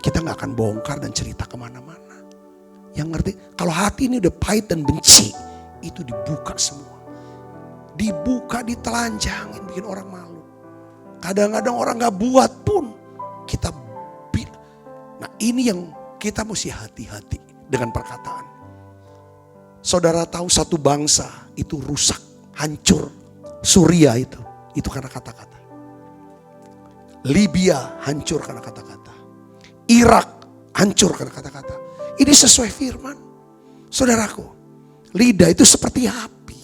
Kita gak akan bongkar dan cerita kemana-mana. Yang ngerti, kalau hati ini udah pahit dan benci, itu dibuka semua. Dibuka, ditelanjangin, bikin orang malu. Kadang-kadang orang gak buat pun, kita bilang. Nah ini yang kita mesti hati-hati dengan perkataan. Saudara tahu satu bangsa itu rusak, hancur. Suria itu karena kata-kata. Libya hancur karena kata-kata. Irak hancur karena kata-kata. Ini sesuai firman. Saudaraku, lidah itu seperti api.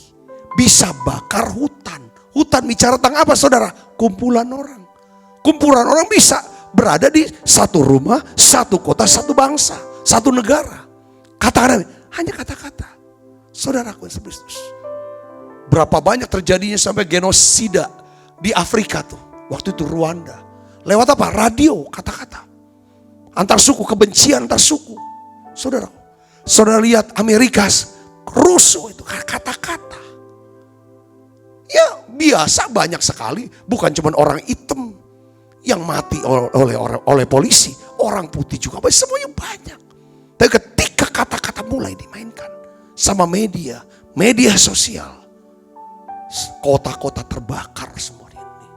Bisa bakar hutan. Hutan bicara tentang apa saudara? Kumpulan orang. Kumpulan orang bisa berada di satu rumah, satu kota, satu bangsa, satu negara. Kata-kata, hanya kata-kata. Saudaraku yang Kristus. Berapa banyak terjadinya sampai genosida di Afrika tuh. Waktu itu Rwanda. Lewat apa? Radio, kata-kata. Antar suku, kebencian antar suku. Saudara lihat Amerika rusuh itu kata-kata. Ya biasa banyak sekali, bukan cuma orang hitam yang mati oleh polisi, orang putih juga, semuanya banyak. Tapi ketika kata-kata mulai dimainkan sama media sosial, kota-kota terbakar semua ini.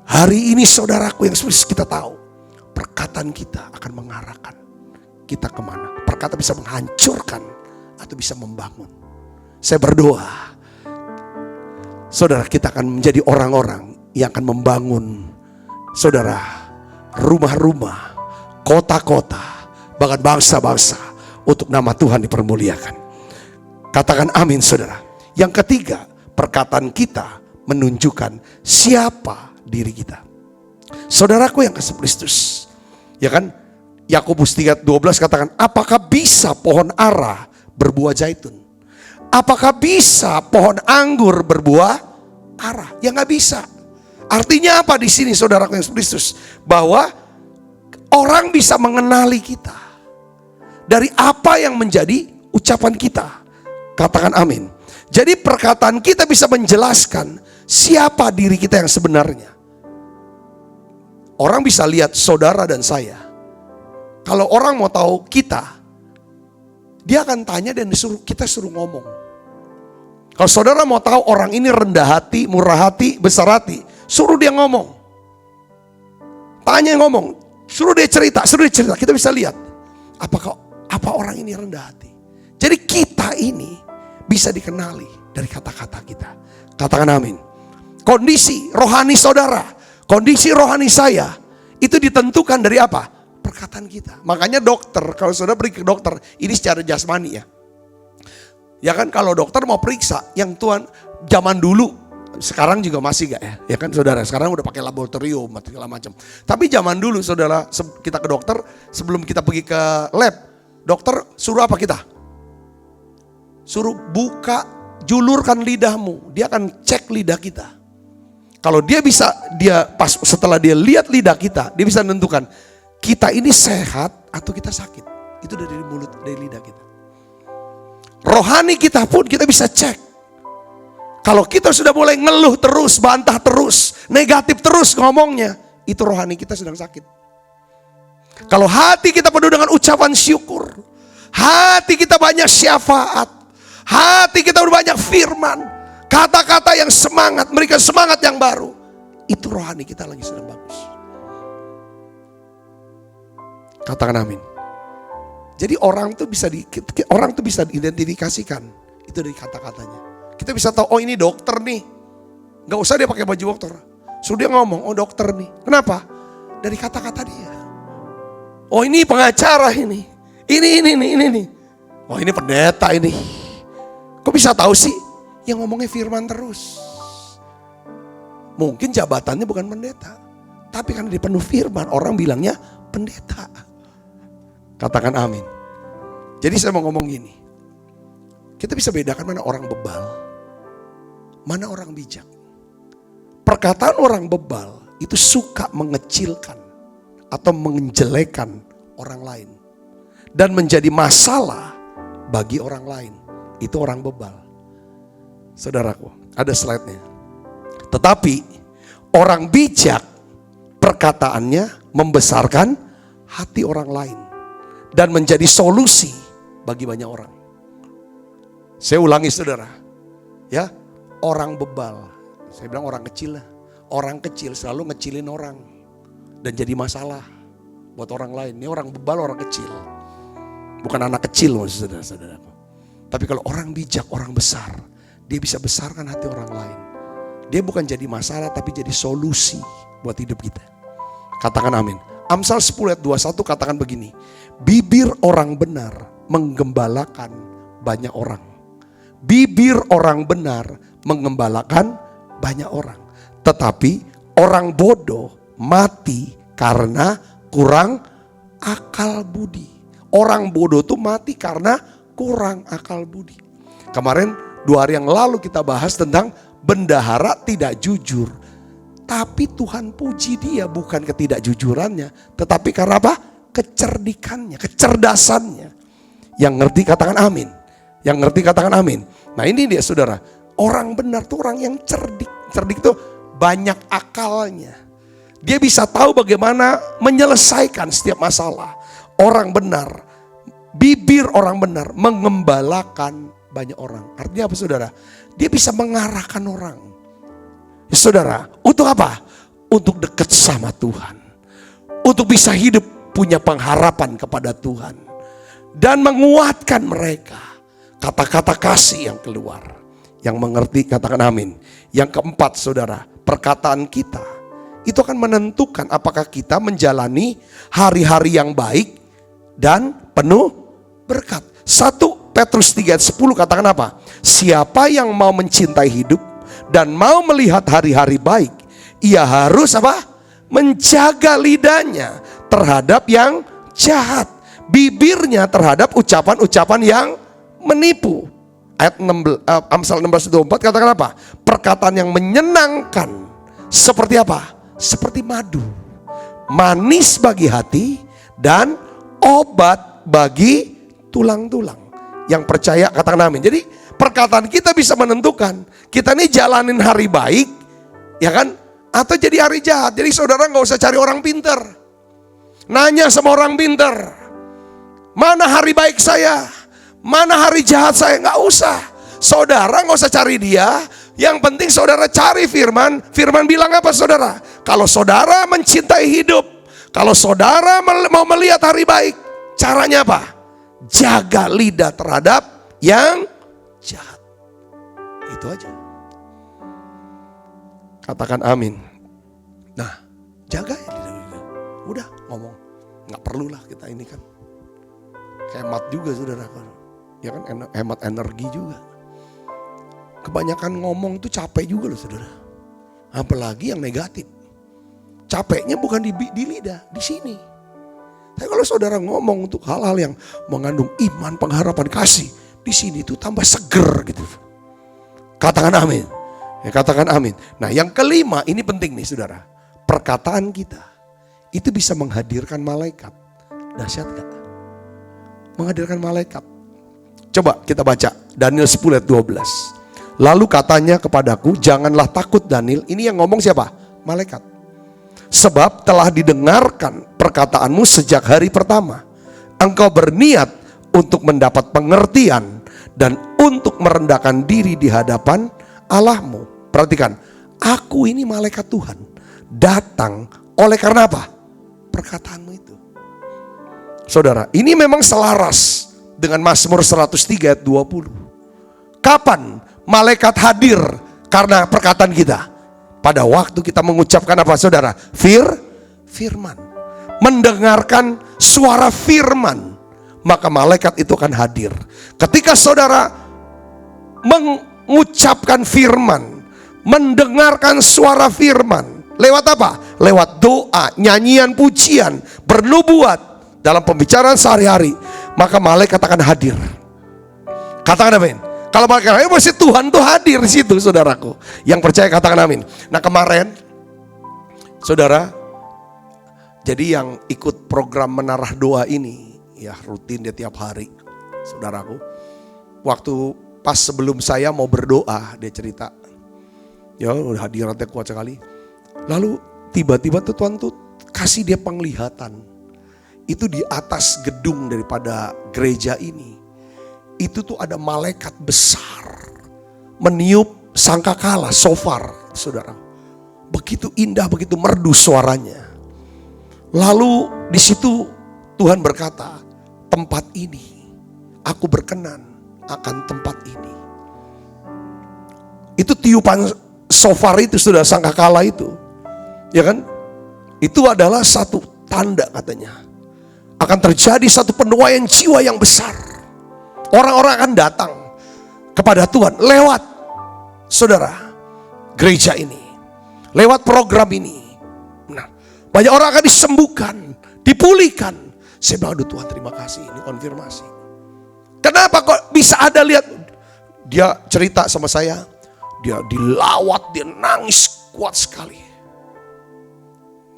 Hari ini saudaraku yang kita tahu, perkataan kita akan mengarahkan kita kemana. Perkataan bisa menghancurkan atau bisa membangun. Saya berdoa, saudara, kita akan menjadi orang-orang yang akan membangun, saudara, rumah-rumah, kota-kota, bahkan bangsa-bangsa untuk nama Tuhan dipermuliakan. Katakan amin saudara. Yang ketiga, perkataan kita menunjukkan siapa diri kita. Saudaraku yang kasih Kristus, ya kan? Yakobus 3:12 katakan, apakah bisa pohon ara berbuah zaitun? Apakah bisa pohon anggur berbuah ara? Ya nggak bisa. Artinya apa di sini saudaraku yang Kristus? Bahwa orang bisa mengenali kita dari apa yang menjadi ucapan kita. Katakan amin. Jadi perkataan kita bisa menjelaskan siapa diri kita yang sebenarnya. Orang bisa lihat saudara dan saya. Kalau orang mau tahu kita, dia akan tanya dan kita suruh ngomong. Kalau saudara mau tahu orang ini rendah hati, murah hati, besar hati, suruh dia ngomong. Tanya ngomong, suruh dia cerita. Kita bisa lihat apa orang ini rendah hati. Jadi kita ini bisa dikenali dari kata-kata kita. Katakan amin. Kondisi rohani saudara, kondisi rohani saya, itu ditentukan dari apa? Perkataan kita. Makanya dokter, kalau saudara pergi ke dokter, ini secara jasmani ya. Ya kan kalau dokter mau periksa, yang Tuhan zaman dulu, sekarang juga masih gak ya? Ya kan saudara, sekarang udah pakai laboratorium, segala macam. Tapi zaman dulu saudara, kita ke dokter, sebelum kita pergi ke lab, dokter suruh apa kita? Suruh buka, julurkan lidahmu. Dia akan cek lidah kita. Kalau dia bisa, setelah dia lihat lidah kita, dia bisa menentukan kita ini sehat atau kita sakit. Itu dari mulut, dari lidah kita. Rohani kita pun kita bisa cek. Kalau kita sudah mulai ngeluh terus, bantah terus, negatif terus ngomongnya, itu rohani kita sedang sakit. Kalau hati kita penuh dengan ucapan syukur, hati kita banyak syafaat, hati kita banyak firman, kata-kata yang semangat, memberikan semangat yang baru, itu rohani kita lagi sedang bagus. Katakan amin. Jadi orang tuh bisa diidentifikasikan itu dari kata-katanya. Kita bisa tahu, oh ini dokter nih. Gak usah dia pakai baju dokter. Sudah dia ngomong, oh dokter nih. Kenapa? Dari kata-kata dia. Oh ini pengacara ini. Ini. Oh ini pendeta ini. Kok bisa tahu sih? Yang ngomongnya firman terus. Mungkin jabatannya bukan pendeta. Tapi karena dia penuh firman, orang bilangnya pendeta. Katakan amin. Jadi saya mau ngomong gini. Kita bisa bedakan mana orang bebal, mana orang bijak. Perkataan orang bebal itu suka mengecilkan atau menjelekan orang lain. Dan menjadi masalah bagi orang lain. Itu orang bebal. Saudaraku, ada slide-nya. Tetapi orang bijak perkataannya membesarkan hati orang lain. Dan menjadi solusi bagi banyak orang. Saya ulangi saudara. Ya, orang bebal. Saya bilang orang kecil lah. Orang kecil selalu ngecilin orang. Dan jadi masalah buat orang lain. Ini orang bebal, orang kecil. Bukan anak kecil saudara-saudara. Tapi kalau orang bijak, orang besar. Dia bisa besarkan hati orang lain. Dia bukan jadi masalah tapi jadi solusi buat hidup kita. Katakan amin. Amsal 10 ayat 21 katakan begini. Bibir orang benar menggembalakan banyak orang. Bibir orang benar menggembalakan banyak orang. Tetapi orang bodoh mati karena kurang akal budi. Orang bodoh tuh mati karena kurang akal budi. Kemarin 2 hari yang lalu kita bahas tentang bendahara tidak jujur. Tapi Tuhan puji dia bukan ketidakjujurannya. Tetapi karena apa? Kecerdikannya, kecerdasannya. Yang ngerti katakan amin. Yang ngerti katakan amin. Nah ini dia saudara. Orang benar tuh orang yang cerdik. Cerdik tuh banyak akalnya. Dia bisa tahu bagaimana menyelesaikan setiap masalah. Orang benar, bibir orang benar mengembalakan banyak orang. Artinya apa saudara? Dia bisa mengarahkan orang. Saudara, untuk apa? Untuk dekat sama Tuhan. Untuk bisa hidup punya pengharapan kepada Tuhan. Dan menguatkan mereka. Kata-kata kasih yang keluar. Yang mengerti katakan amin. Yang keempat saudara, perkataan kita. Itu akan menentukan apakah kita menjalani hari-hari yang baik dan penuh berkat. 1 Petrus 3 ayat 10 katakan apa? Siapa yang mau mencintai hidup dan mau melihat hari-hari baik, ia harus apa? Menjaga lidahnya terhadap yang jahat, bibirnya terhadap ucapan-ucapan yang menipu. Ayat 16, Amsal 16:24 katakan apa? Perkataan yang menyenangkan seperti apa? Seperti madu, manis bagi hati dan obat bagi tulang-tulang. Yang percaya katakan amin. Jadi perkataan kita bisa menentukan kita nih jalanin hari baik, ya kan? Atau jadi hari jahat. Jadi saudara gak usah cari orang pinter. Nanya sama orang pinter. Mana hari baik saya? Mana hari jahat saya? Gak usah. Saudara gak usah cari dia. Yang penting saudara cari firman. Firman bilang apa saudara? Kalau saudara mencintai hidup, kalau saudara mau melihat hari baik, caranya apa? Jaga lidah terhadap yang jahat. Itu aja. Katakan amin. Nah, jaga ya lidah. Udah ngomong. Gak perlulah kita ini kan. Hemat juga saudara. Ya kan hemat energi juga. Kebanyakan ngomong tuh capek juga loh saudara. Apalagi yang negatif. Capeknya bukan di lidah, di sini. Tapi kalau saudara ngomong untuk hal-hal yang mengandung iman, pengharapan, kasih, di sini tuh tambah seger gitu. Katakan amin. Ya, katakan amin. Nah yang kelima, ini penting nih saudara. Perkataan kita itu bisa menghadirkan malaikat. Dahsyat gak? Menghadirkan malaikat. Coba kita baca Daniel 10 ayat 12. Lalu katanya kepadaku, janganlah takut Daniel. Ini yang ngomong siapa? Malaikat. Sebab telah didengarkan perkataanmu sejak hari pertama. Engkau berniat untuk mendapat pengertian dan untuk merendahkan diri di hadapan Allahmu. Perhatikan, aku ini malaikat Tuhan, datang oleh karena apa? Perkataanmu itu. Saudara, ini memang selaras dengan Mazmur 103 ayat 20. Kapan malaikat hadir karena perkataan kita? Pada waktu kita mengucapkan apa, saudara? Firman. Mendengarkan suara firman, maka malaikat itu akan hadir. Ketika saudara mengucapkan firman, mendengarkan suara firman, lewat apa? Lewat doa, nyanyian, pujian, bernubuat, dalam pembicaraan sehari-hari, maka malaikat akan hadir. Katakan amin. Kalau malaikat hadir, pasti Tuhan tuh hadir di situ, saudaraku. Yang percaya katakan amin. Nah, kemarin, saudara, jadi yang ikut program Menara Doa ini, ya rutin dia tiap hari, saudaraku. Waktu pas sebelum saya mau berdoa, dia cerita, ya udah hadiratnya kuat sekali. Lalu tiba-tiba tuh Tuhan tuh kasih dia penglihatan. Itu di atas gedung daripada gereja ini. Itu tuh ada malaikat besar meniup sangkakala, shofar, saudara. Begitu indah, begitu merdu suaranya. Lalu di situ Tuhan berkata, tempat ini aku berkenan akan tempat ini. Itu tiupan shofar itu, sudah sangkakala itu, ya kan? Itu adalah satu tanda katanya. Akan terjadi satu penuaian jiwa yang besar. Orang-orang akan datang kepada Tuhan lewat, saudara, gereja ini, lewat program ini. Nah, banyak orang akan disembuhkan, dipulihkan. Saya bilang, aduh Tuhan terima kasih, ini konfirmasi. Kenapa kok bisa ada, lihat, dia cerita sama saya, dia dilawat, dia nangis kuat sekali.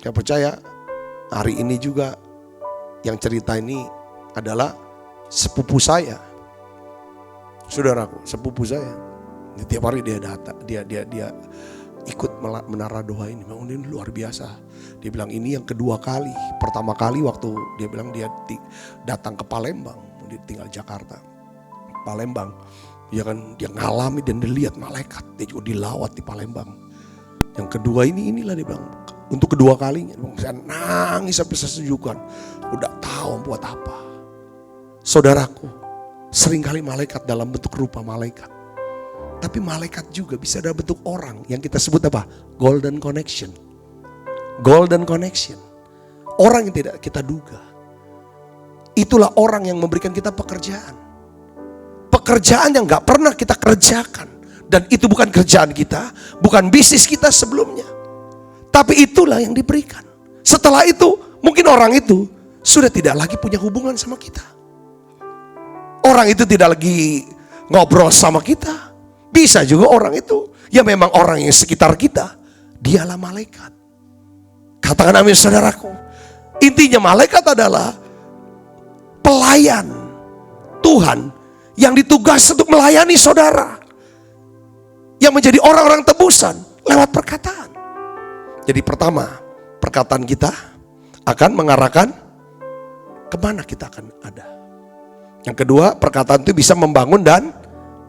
Saya percaya hari ini juga yang cerita ini adalah sepupu saya. Saudaraku, sepupu saya. Tiap hari dia datang, dia ikut Menara Doa ini. Memang ini luar biasa. Dia bilang ini yang kedua kali. Pertama kali waktu dia bilang dia datang ke Palembang, dia tinggal Jakarta, Palembang. Ya kan, dia ngalami dan dia lihat malaikat. Dia juga dilawat di Palembang. Yang kedua inilah dia bilang, untuk kedua kalinya, saya nangis sampai sesujukan. Udah tahu buat apa. Saudaraku, seringkali malaikat dalam bentuk rupa malaikat. Tapi malaikat juga bisa dalam bentuk orang yang kita sebut apa? Golden connection. Golden connection. Orang yang tidak kita duga. Itulah orang yang memberikan kita pekerjaan. Pekerjaan yang gak pernah kita kerjakan. Dan itu bukan kerjaan kita, bukan bisnis kita sebelumnya. Tapi itulah yang diberikan. Setelah itu, mungkin orang itu sudah tidak lagi punya hubungan sama kita. Orang itu tidak lagi ngobrol sama kita. Bisa juga orang itu, ya memang orang yang sekitar kita, dialah malaikat. Katakan amin saudaraku. Intinya malaikat adalah pelayan Tuhan yang ditugas untuk melayani saudara. Yang menjadi orang-orang tebusan lewat perkataan. Jadi pertama, perkataan kita akan mengarahkan kemana kita akan ada. Yang kedua, perkataan itu bisa membangun dan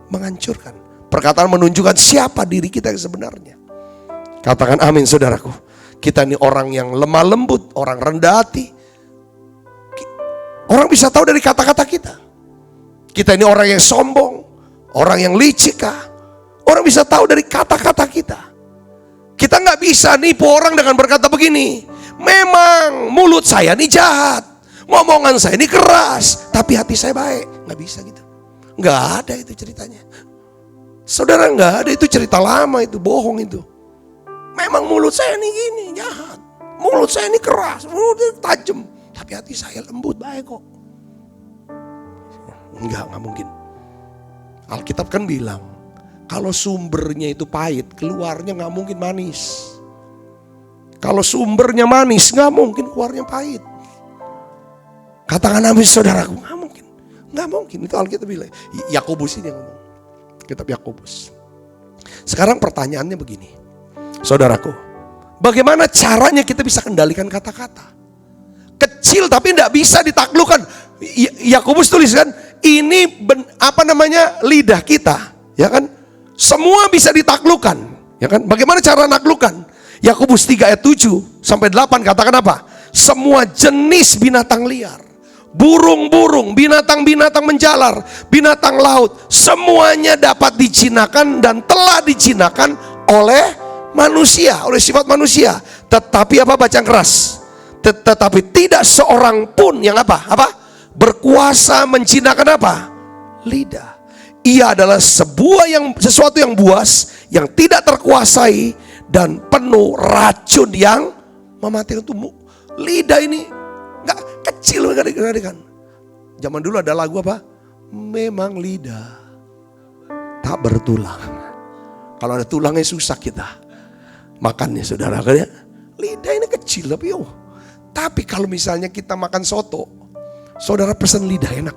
menghancurkan. Perkataan menunjukkan siapa diri kita yang sebenarnya. Katakan amin saudaraku. Kita ini orang yang lemah lembut, orang rendah hati. Orang bisa tahu dari kata-kata kita. Kita ini orang yang sombong, orang yang licikah. Orang bisa tahu dari kata-kata kita. Kita gak bisa nipu orang dengan berkata begini, memang mulut saya ini jahat, ngomongan saya ini keras, tapi hati saya baik. Gak bisa gitu. Gak ada itu ceritanya. Saudara, gak ada, itu cerita lama, itu bohong itu. Memang mulut saya ini gini, jahat. Mulut saya ini keras, mulut tajam, tapi hati saya lembut, baik kok. Enggak mungkin. Alkitab kan bilang, kalau sumbernya itu pahit, keluarnya gak mungkin manis. Kalau sumbernya manis, gak mungkin keluarnya pahit. Katakan amin saudaraku, gak mungkin. Gak mungkin, itu Alkitab bilang. Yakobus ini yang ngomong. Kitab Yakobus. Sekarang pertanyaannya begini. Saudaraku, Bagaimana caranya kita bisa kendalikan kata-kata? Kecil tapi tidak bisa ditaklukkan. Yakobus tuliskan, ini lidah kita, ya kan? Semua bisa ditaklukkan, ya kan? Bagaimana cara naklukkan? Yakobus 3 ayat 7 sampai 8 katakan apa? Semua jenis binatang liar, burung-burung, binatang-binatang menjalar, binatang laut, semuanya dapat dijinakan dan telah dijinakan oleh manusia, oleh sifat manusia. Tetapi apa, baca keras? Tetapi tidak seorang pun yang berkuasa menjinakkan lidah. Ia adalah sesuatu yang buas, yang tidak terkuasai dan penuh racun yang mematikan tubuh. Lidah ini nggak kecil, kan? Zaman dulu ada lagu memang lidah tak bertulang. Kalau ada tulangnya susah kita makannya, saudara. Lidah ini kecil tapi kalau misalnya kita makan soto, saudara pesen lidah enak.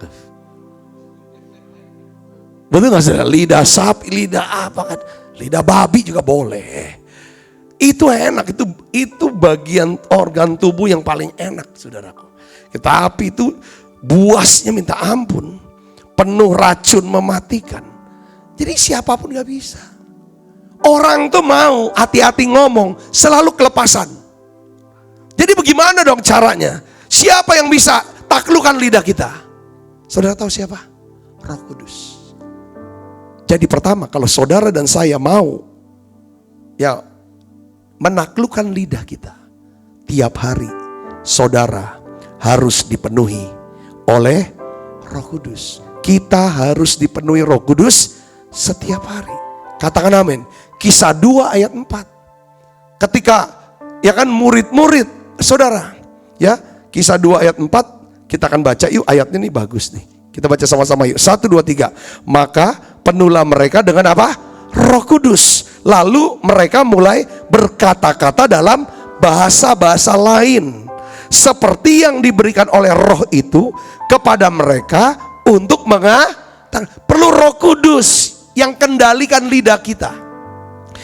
Betul gak saudara? Lidah sapi, lidah kan? Lidah babi juga boleh. Itu enak, itu bagian organ tubuh yang paling enak, saudaraku. Tapi itu buasnya minta ampun, penuh racun mematikan. Jadi siapapun gak bisa. Orang tuh mau hati-hati ngomong, selalu kelepasan. Jadi bagaimana dong caranya? Siapa yang bisa taklukkan lidah kita? Saudara tahu siapa? Roh Kudus. Jadi pertama, kalau saudara dan saya mau menaklukkan lidah kita, tiap hari saudara harus dipenuhi oleh Roh Kudus. Kita harus dipenuhi Roh Kudus setiap hari. Katakan amin. Kisah 2 ayat 4. Ketika murid-murid saudara, Kisah 2 ayat 4, kita akan baca yuk, ayatnya nih bagus nih. Kita baca sama-sama yuk. 1, 2, 3. Maka penuhlah mereka dengan Roh Kudus. Lalu mereka mulai berkata-kata dalam bahasa-bahasa lain, seperti yang diberikan oleh Roh itu kepada mereka untuk mengatakan. Perlu Roh Kudus yang kendalikan lidah kita.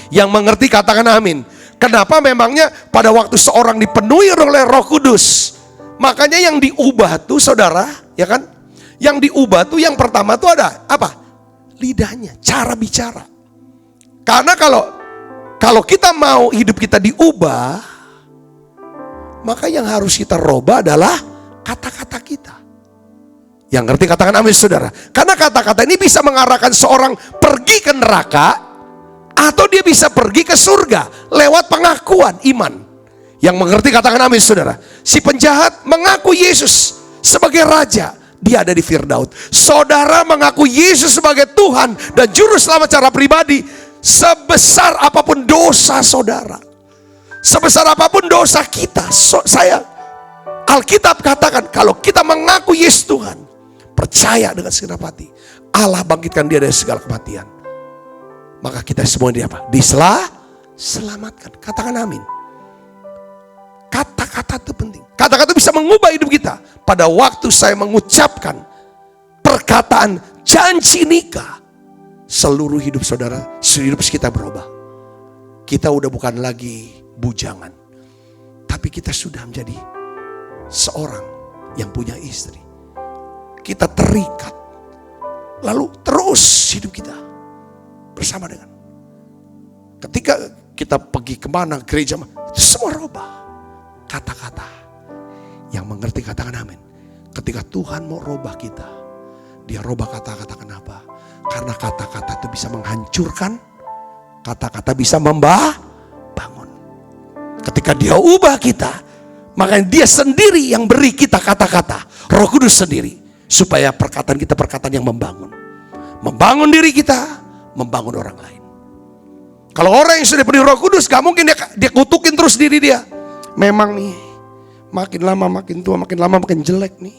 Yang mengerti katakan amin. Kenapa memangnya pada waktu seorang dipenuhi oleh Roh Kudus, makanya yang diubah tuh saudara, ya kan? Yang diubah tuh yang pertama tuh ada lidahnya, cara bicara. Karena kalau kita mau hidup kita diubah, maka yang harus kita rubah adalah kata-kata kita. Yang ngerti katakan amin saudara. Karena kata-kata ini bisa mengarahkan seorang pergi ke neraka, atau dia bisa pergi ke surga lewat pengakuan iman. Yang mengerti katakan amin saudara. Si penjahat mengaku Yesus sebagai Raja, dia ada di Firdaus. Saudara mengaku Yesus sebagai Tuhan dan Juru Selamat secara pribadi. Sebesar apapun dosa saudara, sebesar apapun dosa kita, Alkitab katakan kalau kita mengaku Yesus Tuhan, percaya dengan segenap hati, Allah bangkitkan dia dari segala kematian. Maka kita semua diselamatkan. Katakan amin. Kata-kata itu penting. Kata-kata bisa mengubah hidup kita. Pada waktu saya mengucapkan perkataan janji nikah, seluruh hidup saudara, seluruh hidup kita berubah. Kita udah bukan lagi bujangan, tapi kita sudah menjadi seorang yang punya istri. Kita terikat, lalu terus hidup kita bersama dengan. Ketika kita pergi kemana, gereja, itu semua rubah. Kata-kata yang mengerti katakan amin. Ketika Tuhan mau rubah kita, dia rubah kata-kata. Kenapa? Karena kata-kata itu bisa menghancurkan, kata-kata bisa membangun. Ketika dia ubah kita, makanya dia sendiri yang beri kita kata-kata, Roh Kudus sendiri, supaya perkataan kita perkataan yang membangun. Membangun diri kita, membangun orang lain. Kalau orang yang sudah penuh Roh Kudus, gak mungkin dia kutukin terus diri dia. Memang nih, makin lama makin tua, makin lama makin jelek nih.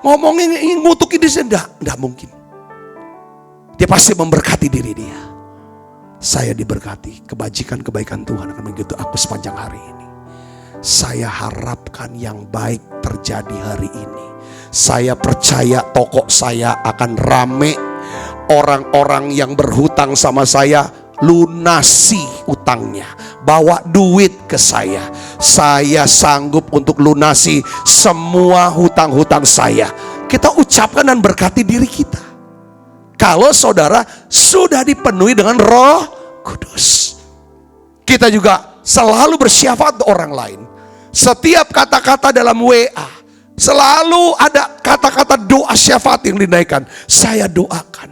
Ngomongin ngutukin dia, enggak mungkin. Dia pasti memberkati diri dia. Saya diberkati, kebajikan-kebaikan Tuhan akan mengikuti aku sepanjang hari ini. Saya harapkan yang baik terjadi hari ini. Saya percaya toko saya akan rame. Orang-orang yang berhutang sama saya, lunasi utangnya. bawa duit ke saya. Saya sanggup untuk lunasi semua hutang-hutang saya. Kita ucapkan dan berkati diri kita. Kalau saudara sudah dipenuhi dengan Roh Kudus. Kita juga selalu bersyafaat orang lain. Setiap kata-kata dalam WA, selalu ada kata-kata doa syafaat yang dinaikkan. Saya doakan.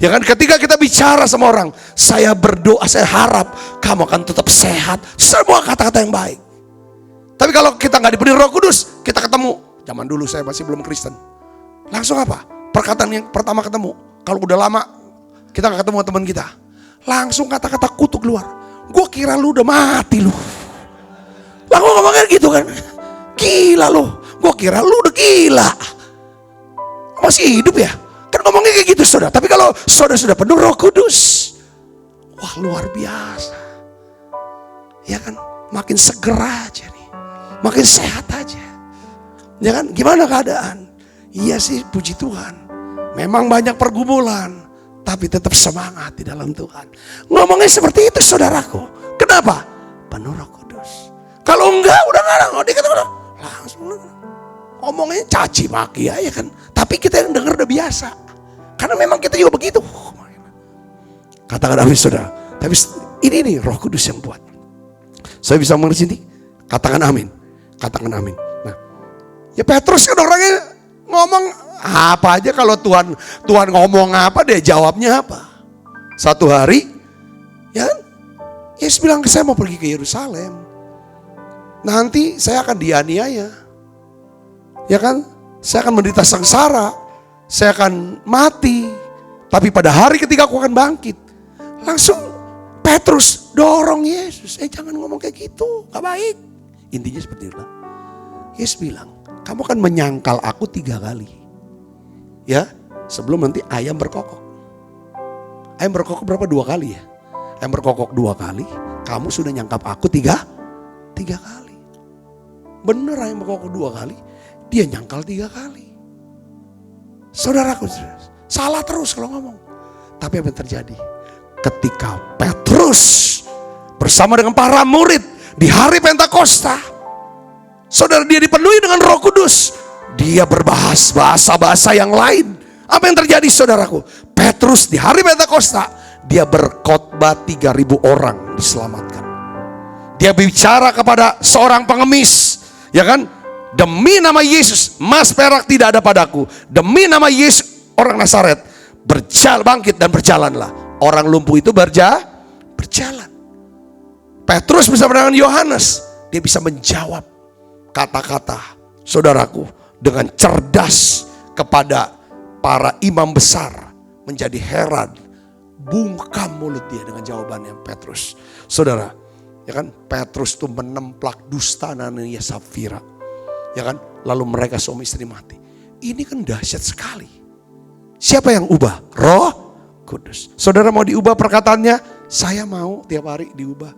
Ya kan, ketika kita bicara sama orang, saya berdoa, saya harap kamu akan tetap sehat. Semua kata-kata yang baik. Tapi kalau kita nggak dipenuhi Roh Kudus, kita ketemu. Zaman dulu saya masih belum Kristen. Langsung apa? Perkataan yang pertama ketemu. Kalau udah lama kita nggak ketemu teman kita, langsung kata-kata kutuk keluar. Gue kira lu udah mati lu. Lah gue ngomongnya gitu kan. Gila lu. Gue kira lu udah gila. Masih hidup ya? Kan ngomongnya kayak gitu saudara. Tapi kalau saudara sudah penuh Roh Kudus, wah luar biasa. Ya kan? Makin segera aja nih. Makin sehat aja. Ya kan? Gimana keadaan? Iya sih, puji Tuhan. Memang banyak pergumulan, tapi tetap semangat di dalam Tuhan. Ngomongnya seperti itu saudaraku. Kenapa? Penuh Roh Kudus. Kalau enggak, udah nggak dikata langsung ngomongnya caci maki ya kan. Tapi kita yang dengar udah biasa. Karena memang kita juga begitu. Katakan amin saudara. Tapi ini nih Roh Kudus yang buat. Saya bisa mengerti ini. Katakan amin. Katakan amin. Nah, ya Petrus kan orangnya ngomong apa aja. Kalau Tuhan ngomong apa, dia jawabnya apa. Satu hari, ya kan, Yesus bilang saya mau pergi ke Yerusalem. Nanti saya akan dianiaya. Ya kan, saya akan menderita sengsara. Saya akan mati. Tapi pada hari ketika aku akan bangkit. Langsung Petrus dorong Yesus. Jangan ngomong kayak gitu, gak baik. Intinya seperti itu. Yesus bilang, kamu akan menyangkal aku 3 kali. Ya, sebelum nanti ayam berkokok. Ayam berkokok berapa? 2 kali ya. Ayam berkokok 2 kali. Kamu sudah nyangkap aku 3 kali. Bener ayam berkokok 2 kali. Dia nyangkal 3 kali. Saudaraku, salah terus kalau ngomong. Tapi apa yang terjadi? Ketika Petrus bersama dengan para murid di hari Pentakosta, saudara, dia dipenuhi dengan Roh Kudus. Dia berbahasa-bahasa yang lain. Apa yang terjadi saudaraku? Petrus di hari Pentakosta, dia berkhotbah 3.000 orang diselamatkan. Dia bicara kepada seorang pengemis, ya kan? Demi nama Yesus, emas perak tidak ada padaku. Demi nama Yesus orang Nazaret, bangkit dan berjalanlah. Orang lumpuh itu berjalan. Petrus bersama dengan Yohanes, dia bisa menjawab kata-kata saudaraku dengan cerdas kepada para imam besar. Menjadi heran, bungkam mulut dia dengan jawabannya Petrus. Saudara, ya kan, Petrus itu menemplak dusta Anania Safira. Ya kan, lalu mereka suami istri mati. Ini kan dahsyat sekali. Siapa yang ubah? Roh Kudus. Saudara mau diubah perkataannya? Saya mau tiap hari diubah.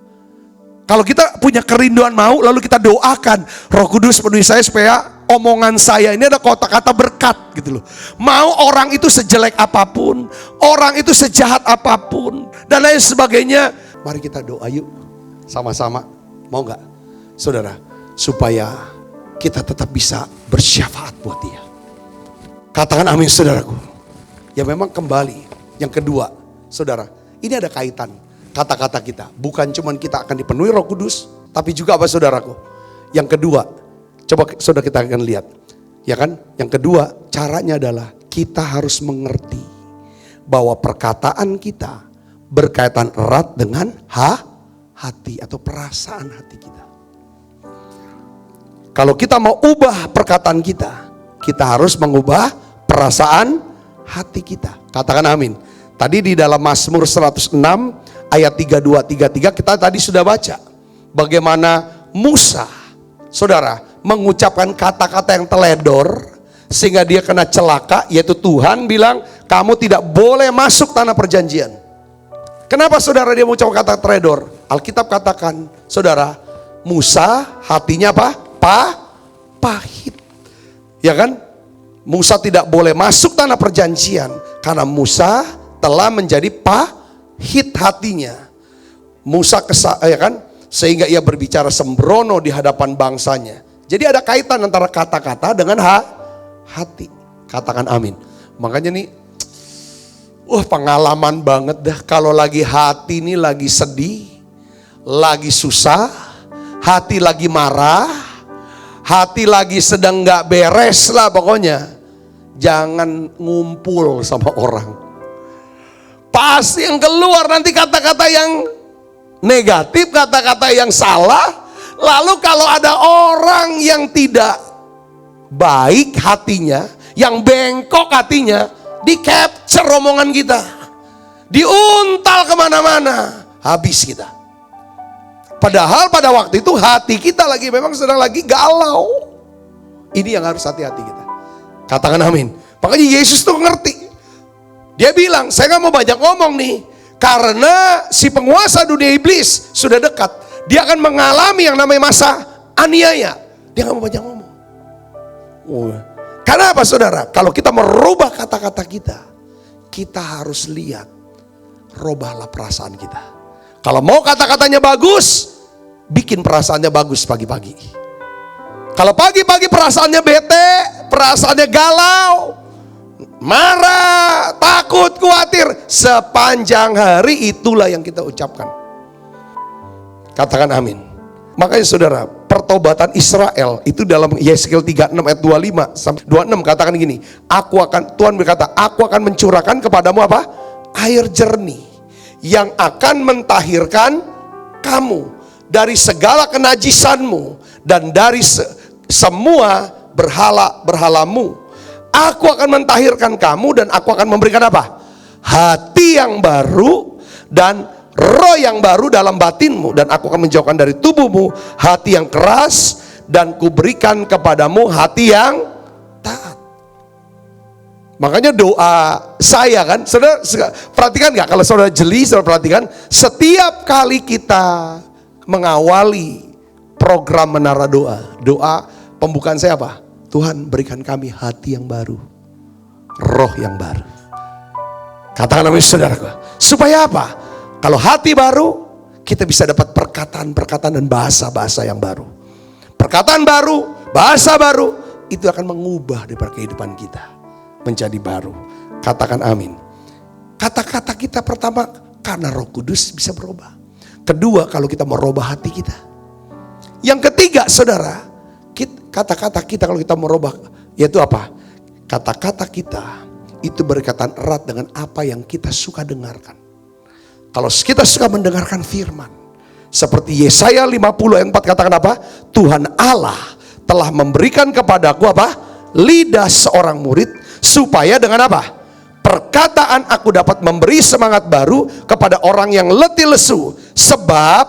Kalau kita punya kerinduan mau, lalu kita doakan, Roh Kudus penuhi saya supaya omongan saya ini ada kata-kata berkat gitu loh. Mau orang itu sejelek apapun, orang itu sejahat apapun, dan lain sebagainya. Mari kita doa yuk, sama-sama. Mau gak? Saudara, supaya kita tetap bisa bersyafaat buat dia. Katakan amin saudaraku. Ya memang kembali, yang kedua, saudara, ini ada kaitan kata-kata kita. Bukan cuman kita akan dipenuhi Roh Kudus, tapi juga apa saudaraku? Yang kedua, coba saudara kita akan lihat. Ya kan? Yang kedua, caranya adalah kita harus mengerti bahwa perkataan kita berkaitan erat dengan hati atau perasaan hati kita. Kalau kita mau ubah perkataan kita, kita harus mengubah perasaan hati kita. Katakan amin. Tadi di dalam Mazmur 106 ayat 32-33 kita tadi sudah baca. Bagaimana Musa, saudara, mengucapkan kata-kata yang teledor sehingga dia kena celaka, yaitu Tuhan bilang kamu tidak boleh masuk tanah perjanjian. Kenapa saudara dia mengucapkan kata teledor? Alkitab katakan, saudara, Musa hatinya apa? Pahit. Ya kan? Musa tidak boleh masuk tanah perjanjian karena Musa telah menjadi pahit hatinya. Musa ya kan? sehingga ia berbicara sembrono di hadapan bangsanya. Jadi ada kaitan antara kata-kata dengan hati. Katakan amin. Makanya nih, pengalaman banget dah kalau lagi hati ini lagi sedih, lagi susah, hati lagi marah, hati lagi sedang gak beres lah pokoknya. Jangan ngumpul sama orang. Pasti yang keluar nanti kata-kata yang negatif, kata-kata yang salah. Lalu kalau ada orang yang tidak baik hatinya, yang bengkok hatinya, di-capture omongan kita, diuntal kemana-mana, habis kita. Padahal pada waktu itu hati kita memang sedang lagi galau. Ini yang harus hati-hati kita. Katakan amin. Makanya Yesus tuh ngerti. Dia bilang, saya gak mau banyak ngomong nih, karena si penguasa dunia iblis sudah dekat. Dia akan mengalami yang namanya masa aniaya. Dia gak mau banyak ngomong. Karena apa saudara? Kalau kita merubah kata-kata kita, kita harus lihat, rubahlah perasaan kita. Kalau mau kata-katanya bagus, bikin perasaannya bagus pagi-pagi. Kalau pagi-pagi perasaannya bete, perasaannya galau, marah, takut, khawatir, sepanjang hari itulah yang kita ucapkan. Katakan amin. Makanya saudara, pertobatan Israel itu dalam Yeskiel 36 ayat 25 sampai 26 katakan gini, Tuhan berkata, aku akan mencurahkan kepadamu apa? Air jernih yang akan mentahirkan kamu dari segala kenajisanmu dan dari semua berhala-berhalamu. Aku akan mentahirkan kamu dan aku akan memberikan apa? Hati yang baru dan roh yang baru dalam batinmu, dan aku akan menjauhkan dari tubuhmu hati yang keras, dan kuberikan kepadamu hati yang taat. Makanya doa saya kan, saudara perhatikan gak? Kalau saudara jeli, saudara perhatikan, setiap kali kita mengawali program Menara Doa, doa pembukaan saya apa? Tuhan berikan kami hati yang baru, roh yang baru. Katakan amin saudaraku. Supaya apa? Kalau hati baru, kita bisa dapat perkataan-perkataan dan bahasa-bahasa yang baru. Perkataan baru, bahasa baru, itu akan mengubah daripada kehidupan kita menjadi baru. Katakan amin. Kata-kata kita pertama, karena Roh Kudus bisa berubah. Kedua, kalau kita merubah hati kita. Yang ketiga, saudara, kata-kata kita kalau kita merubah, yaitu apa? Kata-kata kita itu berkaitan erat dengan apa yang kita suka dengarkan. Kalau kita suka mendengarkan firman, seperti Yesaya 50 ayat 4 katakan apa? Tuhan Allah telah memberikan kepadaku apa? Lidah seorang murid, supaya dengan apa? Perkataan aku dapat memberi semangat baru kepada orang yang letih lesu. Sebab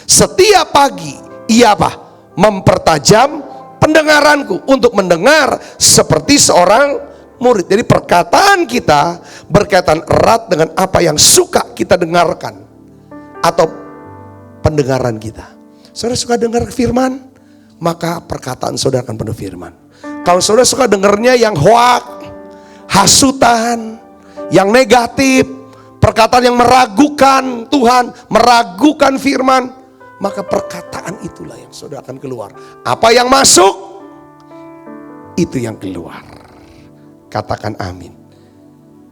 setiap pagi ia apa? Mempertajam pendengaranku untuk mendengar seperti seorang murid. Jadi perkataan kita berkaitan erat dengan apa yang suka kita dengarkan atau pendengaran kita. Saudara suka dengar firman, maka perkataan saudara akan penuh firman. Kalau saudara suka dengarnya yang hoak, hasutan, yang negatif, perkataan yang meragukan Tuhan, meragukan firman, maka perkataan itulah yang saudara akan keluar. Apa yang masuk, itu yang keluar. Katakan amin.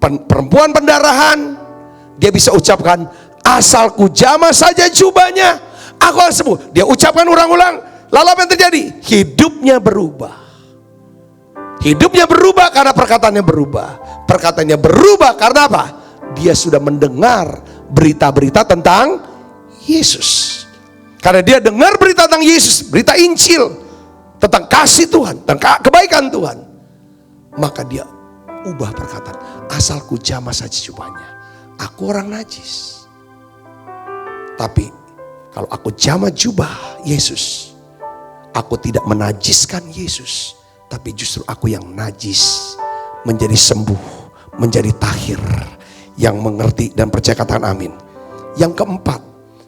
Perempuan pendarahan, dia bisa ucapkan, asal ku jamah saja jubahnya, aku akan sembuh. Dia ucapkan ulang-ulang, lalu apa yang terjadi? Hidupnya berubah. Hidupnya berubah karena perkataannya berubah. Perkataannya berubah karena apa? Dia sudah mendengar berita-berita tentang Yesus. Karena dia dengar berita tentang Yesus, berita Injil, tentang kasih Tuhan, tentang kebaikan Tuhan, maka dia ubah perkataan, asal ku jamah saja jubahnya, aku orang najis. Tapi kalau aku jamah jubah Yesus, aku tidak menajiskan Yesus, tapi justru aku yang najis menjadi sembuh, menjadi tahir, yang mengerti dan percaya. Katakan amin. Yang keempat,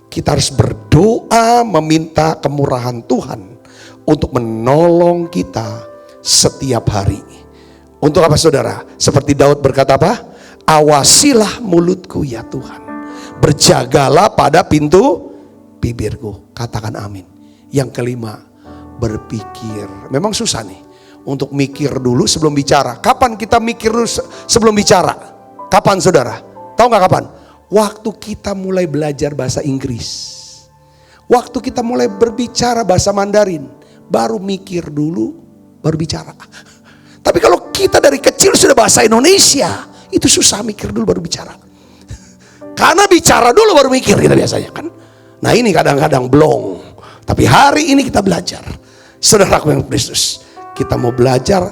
kita harus berdoa meminta kemurahan Tuhan untuk menolong kita setiap hari. Untuk apa saudara? Seperti Daud berkata apa? Awasilah mulutku ya Tuhan, berjagalah pada pintu bibirku. Katakan amin. Yang kelima, berpikir. Memang susah nih untuk mikir dulu sebelum bicara. Kapan kita mikir dulu sebelum bicara? Kapan saudara? Tahu gak kapan? Waktu kita mulai belajar bahasa Inggris. Waktu kita mulai berbicara bahasa Mandarin. Baru mikir dulu, baru bicara. Tapi kalau kita dari kecil sudah bahasa Indonesia, itu susah mikir dulu baru bicara. Karena bicara dulu baru mikir kita biasanya kan. Nah ini kadang-kadang belum. Tapi hari ini kita belajar. Saudaraku yang Kristus, kita mau belajar,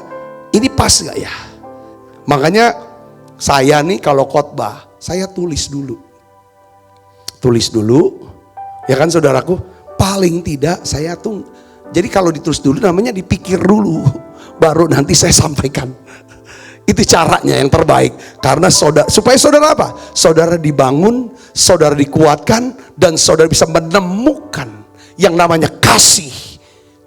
ini pas gak ya? Makanya saya nih kalau khotbah, saya tulis dulu. Tulis dulu, ya kan saudaraku? Paling tidak saya tuh, jadi kalau ditulis dulu namanya dipikir dulu. Baru nanti saya sampaikan. Itu caranya yang terbaik. Karena supaya saudara apa? Saudara dibangun, saudara dikuatkan, dan saudara bisa menemukan yang namanya kasih,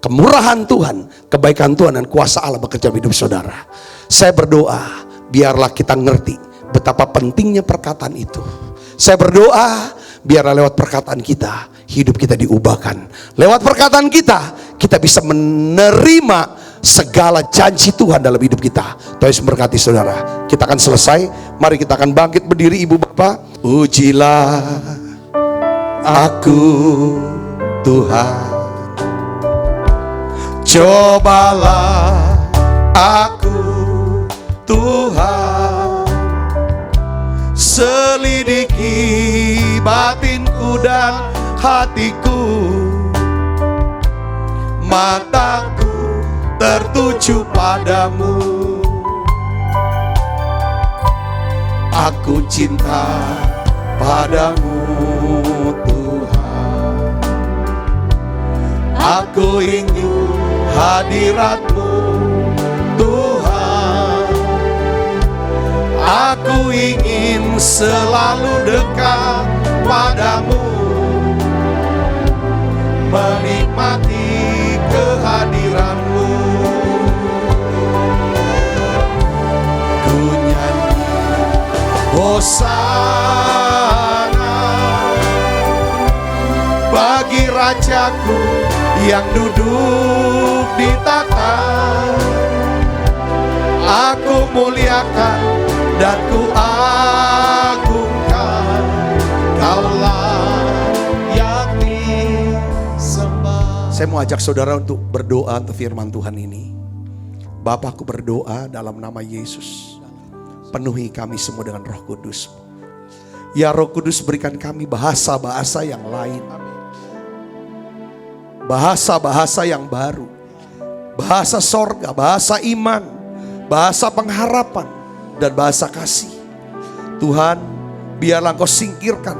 kemurahan Tuhan, kebaikan Tuhan, dan kuasa Allah bekerja di hidup saudara. Saya berdoa, biarlah kita ngerti betapa pentingnya perkataan itu. Saya berdoa, biarlah lewat perkataan kita, hidup kita diubahkan. Lewat perkataan kita, kita bisa menerima segala janji Tuhan dalam hidup kita. Tuhan Yesus memberkati saudara. Kita akan selesai. Mari kita akan bangkit berdiri ibu bapak. Ujilah aku Tuhan, cobalah aku Tuhan, selidiki batinku dan hatiku, mataku tertuju padamu. Aku cinta padamu Tuhan, aku ingin hadirat-Mu Tuhan, aku ingin selalu dekat padamu, menikmati kehadiran-Mu. Ku nyanyi Hosana bagi Rajaku yang duduk di tahta. Aku muliakan dan ku agungkan, Kaulah yang disembah. Saya mau ajak saudara untuk berdoa untuk firman Tuhan ini. Bapa, aku berdoa dalam nama Yesus, penuhi kami semua dengan Roh Kudus. Ya Roh Kudus, berikan kami bahasa-bahasa yang lain, bahasa-bahasa yang baru, bahasa sorga, bahasa iman, bahasa pengharapan, dan bahasa kasih. Tuhan, biarlah Engkau singkirkan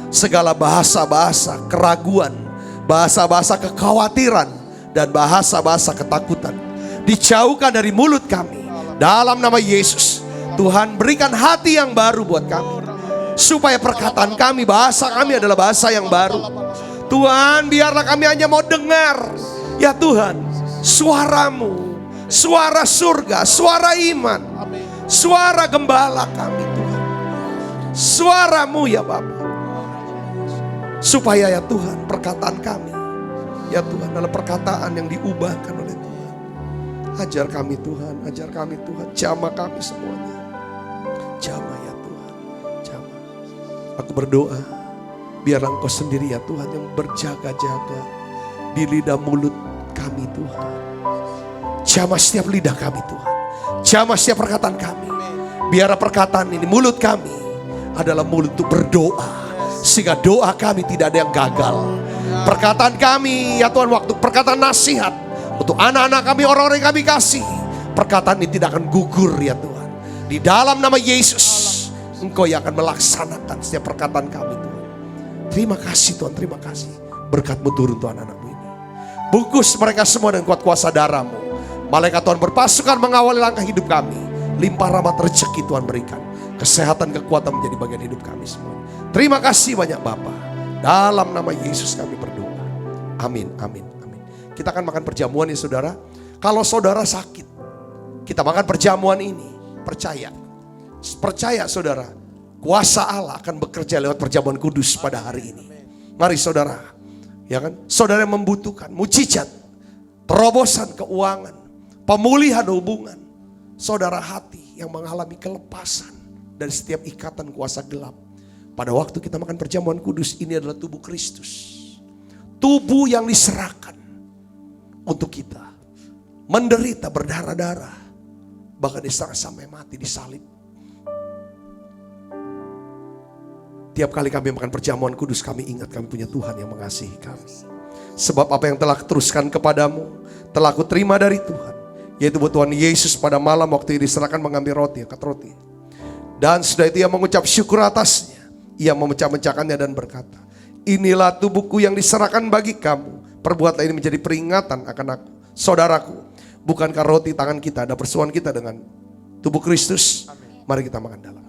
segala bahasa-bahasa keraguan, bahasa-bahasa kekhawatiran, dan bahasa-bahasa ketakutan. Dijauhkan dari mulut kami dalam nama Yesus. Tuhan, berikan hati yang baru buat kami, supaya perkataan kami, bahasa kami adalah bahasa yang baru. Tuhan, biarlah kami hanya mau dengar, ya Tuhan, suara-Mu, suara surga, suara iman, suara gembala kami Tuhan, suara-Mu ya Bapa. Supaya ya Tuhan, perkataan kami, ya Tuhan, adalah perkataan yang diubahkan oleh Tuhan. Ajar kami Tuhan, ajar kami Tuhan, jamah kami semuanya. Jamah ya Tuhan, jamah. Aku berdoa, biarlah Engkau sendiri ya Tuhan yang berjaga-jaga di lidah mulut kami Tuhan. Jamah setiap lidah kami Tuhan, jamah setiap perkataan kami. Biarlah perkataan ini, mulut kami adalah mulut untuk berdoa, sehingga doa kami tidak ada yang gagal. Perkataan kami ya Tuhan, waktu perkataan nasihat untuk anak-anak kami, orang-orang yang kami kasih, perkataan ini tidak akan gugur ya Tuhan. Di dalam nama Yesus, Engkau yang akan melaksanakan setiap perkataan kami Tuhan. Terima kasih Tuhan, terima kasih. Berkat-Mu turun Tuhan anak-Mu ini. Bungkus mereka semua dengan kuat kuasa darah-Mu. Malaikat Tuhan berpasukan mengawali langkah hidup kami. Limpah rahmat rezeki Tuhan berikan. Kesehatan, kekuatan menjadi bagian hidup kami semua. Terima kasih banyak Bapa. Dalam nama Yesus kami berdoa. Amin, amin, amin. Kita akan makan perjamuan ya saudara. Kalau saudara sakit, kita makan perjamuan ini. Percaya, percaya saudara, kuasa Allah akan bekerja lewat perjamuan kudus pada hari ini. Mari saudara, Ya kan? Saudara yang membutuhkan mujizat, terobosan keuangan, pemulihan hubungan. Saudara hati yang mengalami kelepasan dari setiap ikatan kuasa gelap. Pada waktu kita makan perjamuan kudus, ini adalah tubuh Kristus. Tubuh yang diserahkan untuk kita. Menderita, berdarah-darah. Bahkan diserang sampai mati, disalib. Tiap kali kami makan perjamuan kudus, kami ingat kami punya Tuhan yang mengasihi kami. Sebab apa yang telah kuteruskan kepadamu, telah kuterima dari Tuhan. Yaitu buat Tuhan Yesus pada malam waktu diserahkan mengambil roti, angkat roti. Dan sudah itu ia mengucap syukur atasnya. Ia memecah-mecahkannya dan berkata, inilah tubuhku yang diserahkan bagi kamu. Perbuatlah ini menjadi peringatan akan aku. Saudaraku, bukankah roti tangan kita ada persoalan kita dengan tubuh Kristus? Mari kita makan dalam.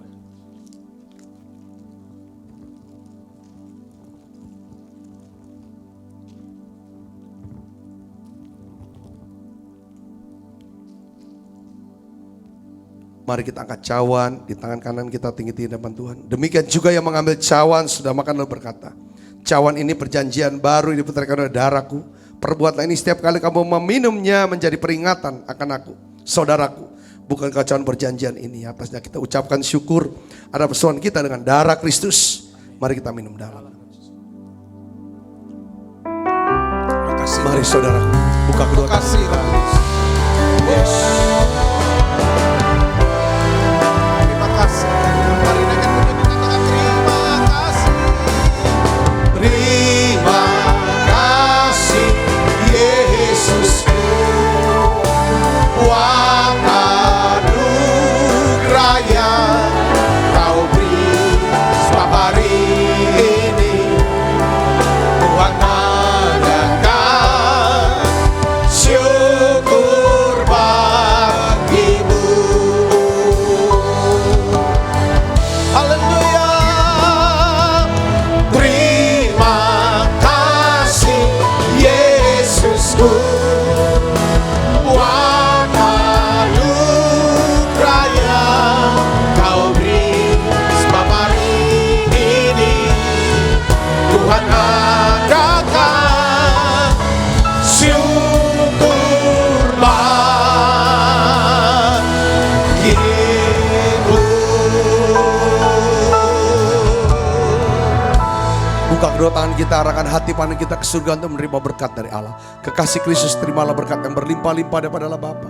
Mari kita angkat cawan di tangan kanan kita tinggi-tinggi depan Tuhan. Demikian juga yang mengambil cawan sudah makan lalu berkata, cawan ini perjanjian baru yang diputarkan oleh darahku. Perbuatlah ini setiap kali kamu meminumnya menjadi peringatan akan aku. Saudaraku, bukankah cawan perjanjian ini atasnya kita ucapkan syukur ada persoalan kita dengan darah Kristus. Mari kita minum dalam. Mari saudaraku, buka kedua tangan. Yes. Buka kedua tangan kita, arahkan hati pandang kita ke surga untuk menerima berkat dari Allah. Kekasih Kristus, terimalah berkat yang berlimpah-limpah daripada Allah Bapa.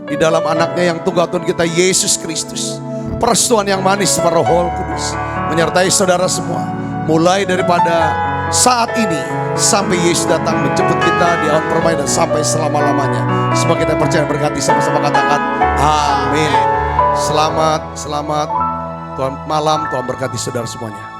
Di dalam anaknya yang tunggal Tuhan kita, Yesus Kristus. Persetujuan yang manis para Roh Kudus menyertai saudara semua. Mulai daripada saat ini sampai Yesus datang menjemput kita di awan permainan dan sampai selama-lamanya. Semua kita percaya berkati sama-sama katakan amin. Selamat Tuhan malam, Tuhan berkati saudara semuanya.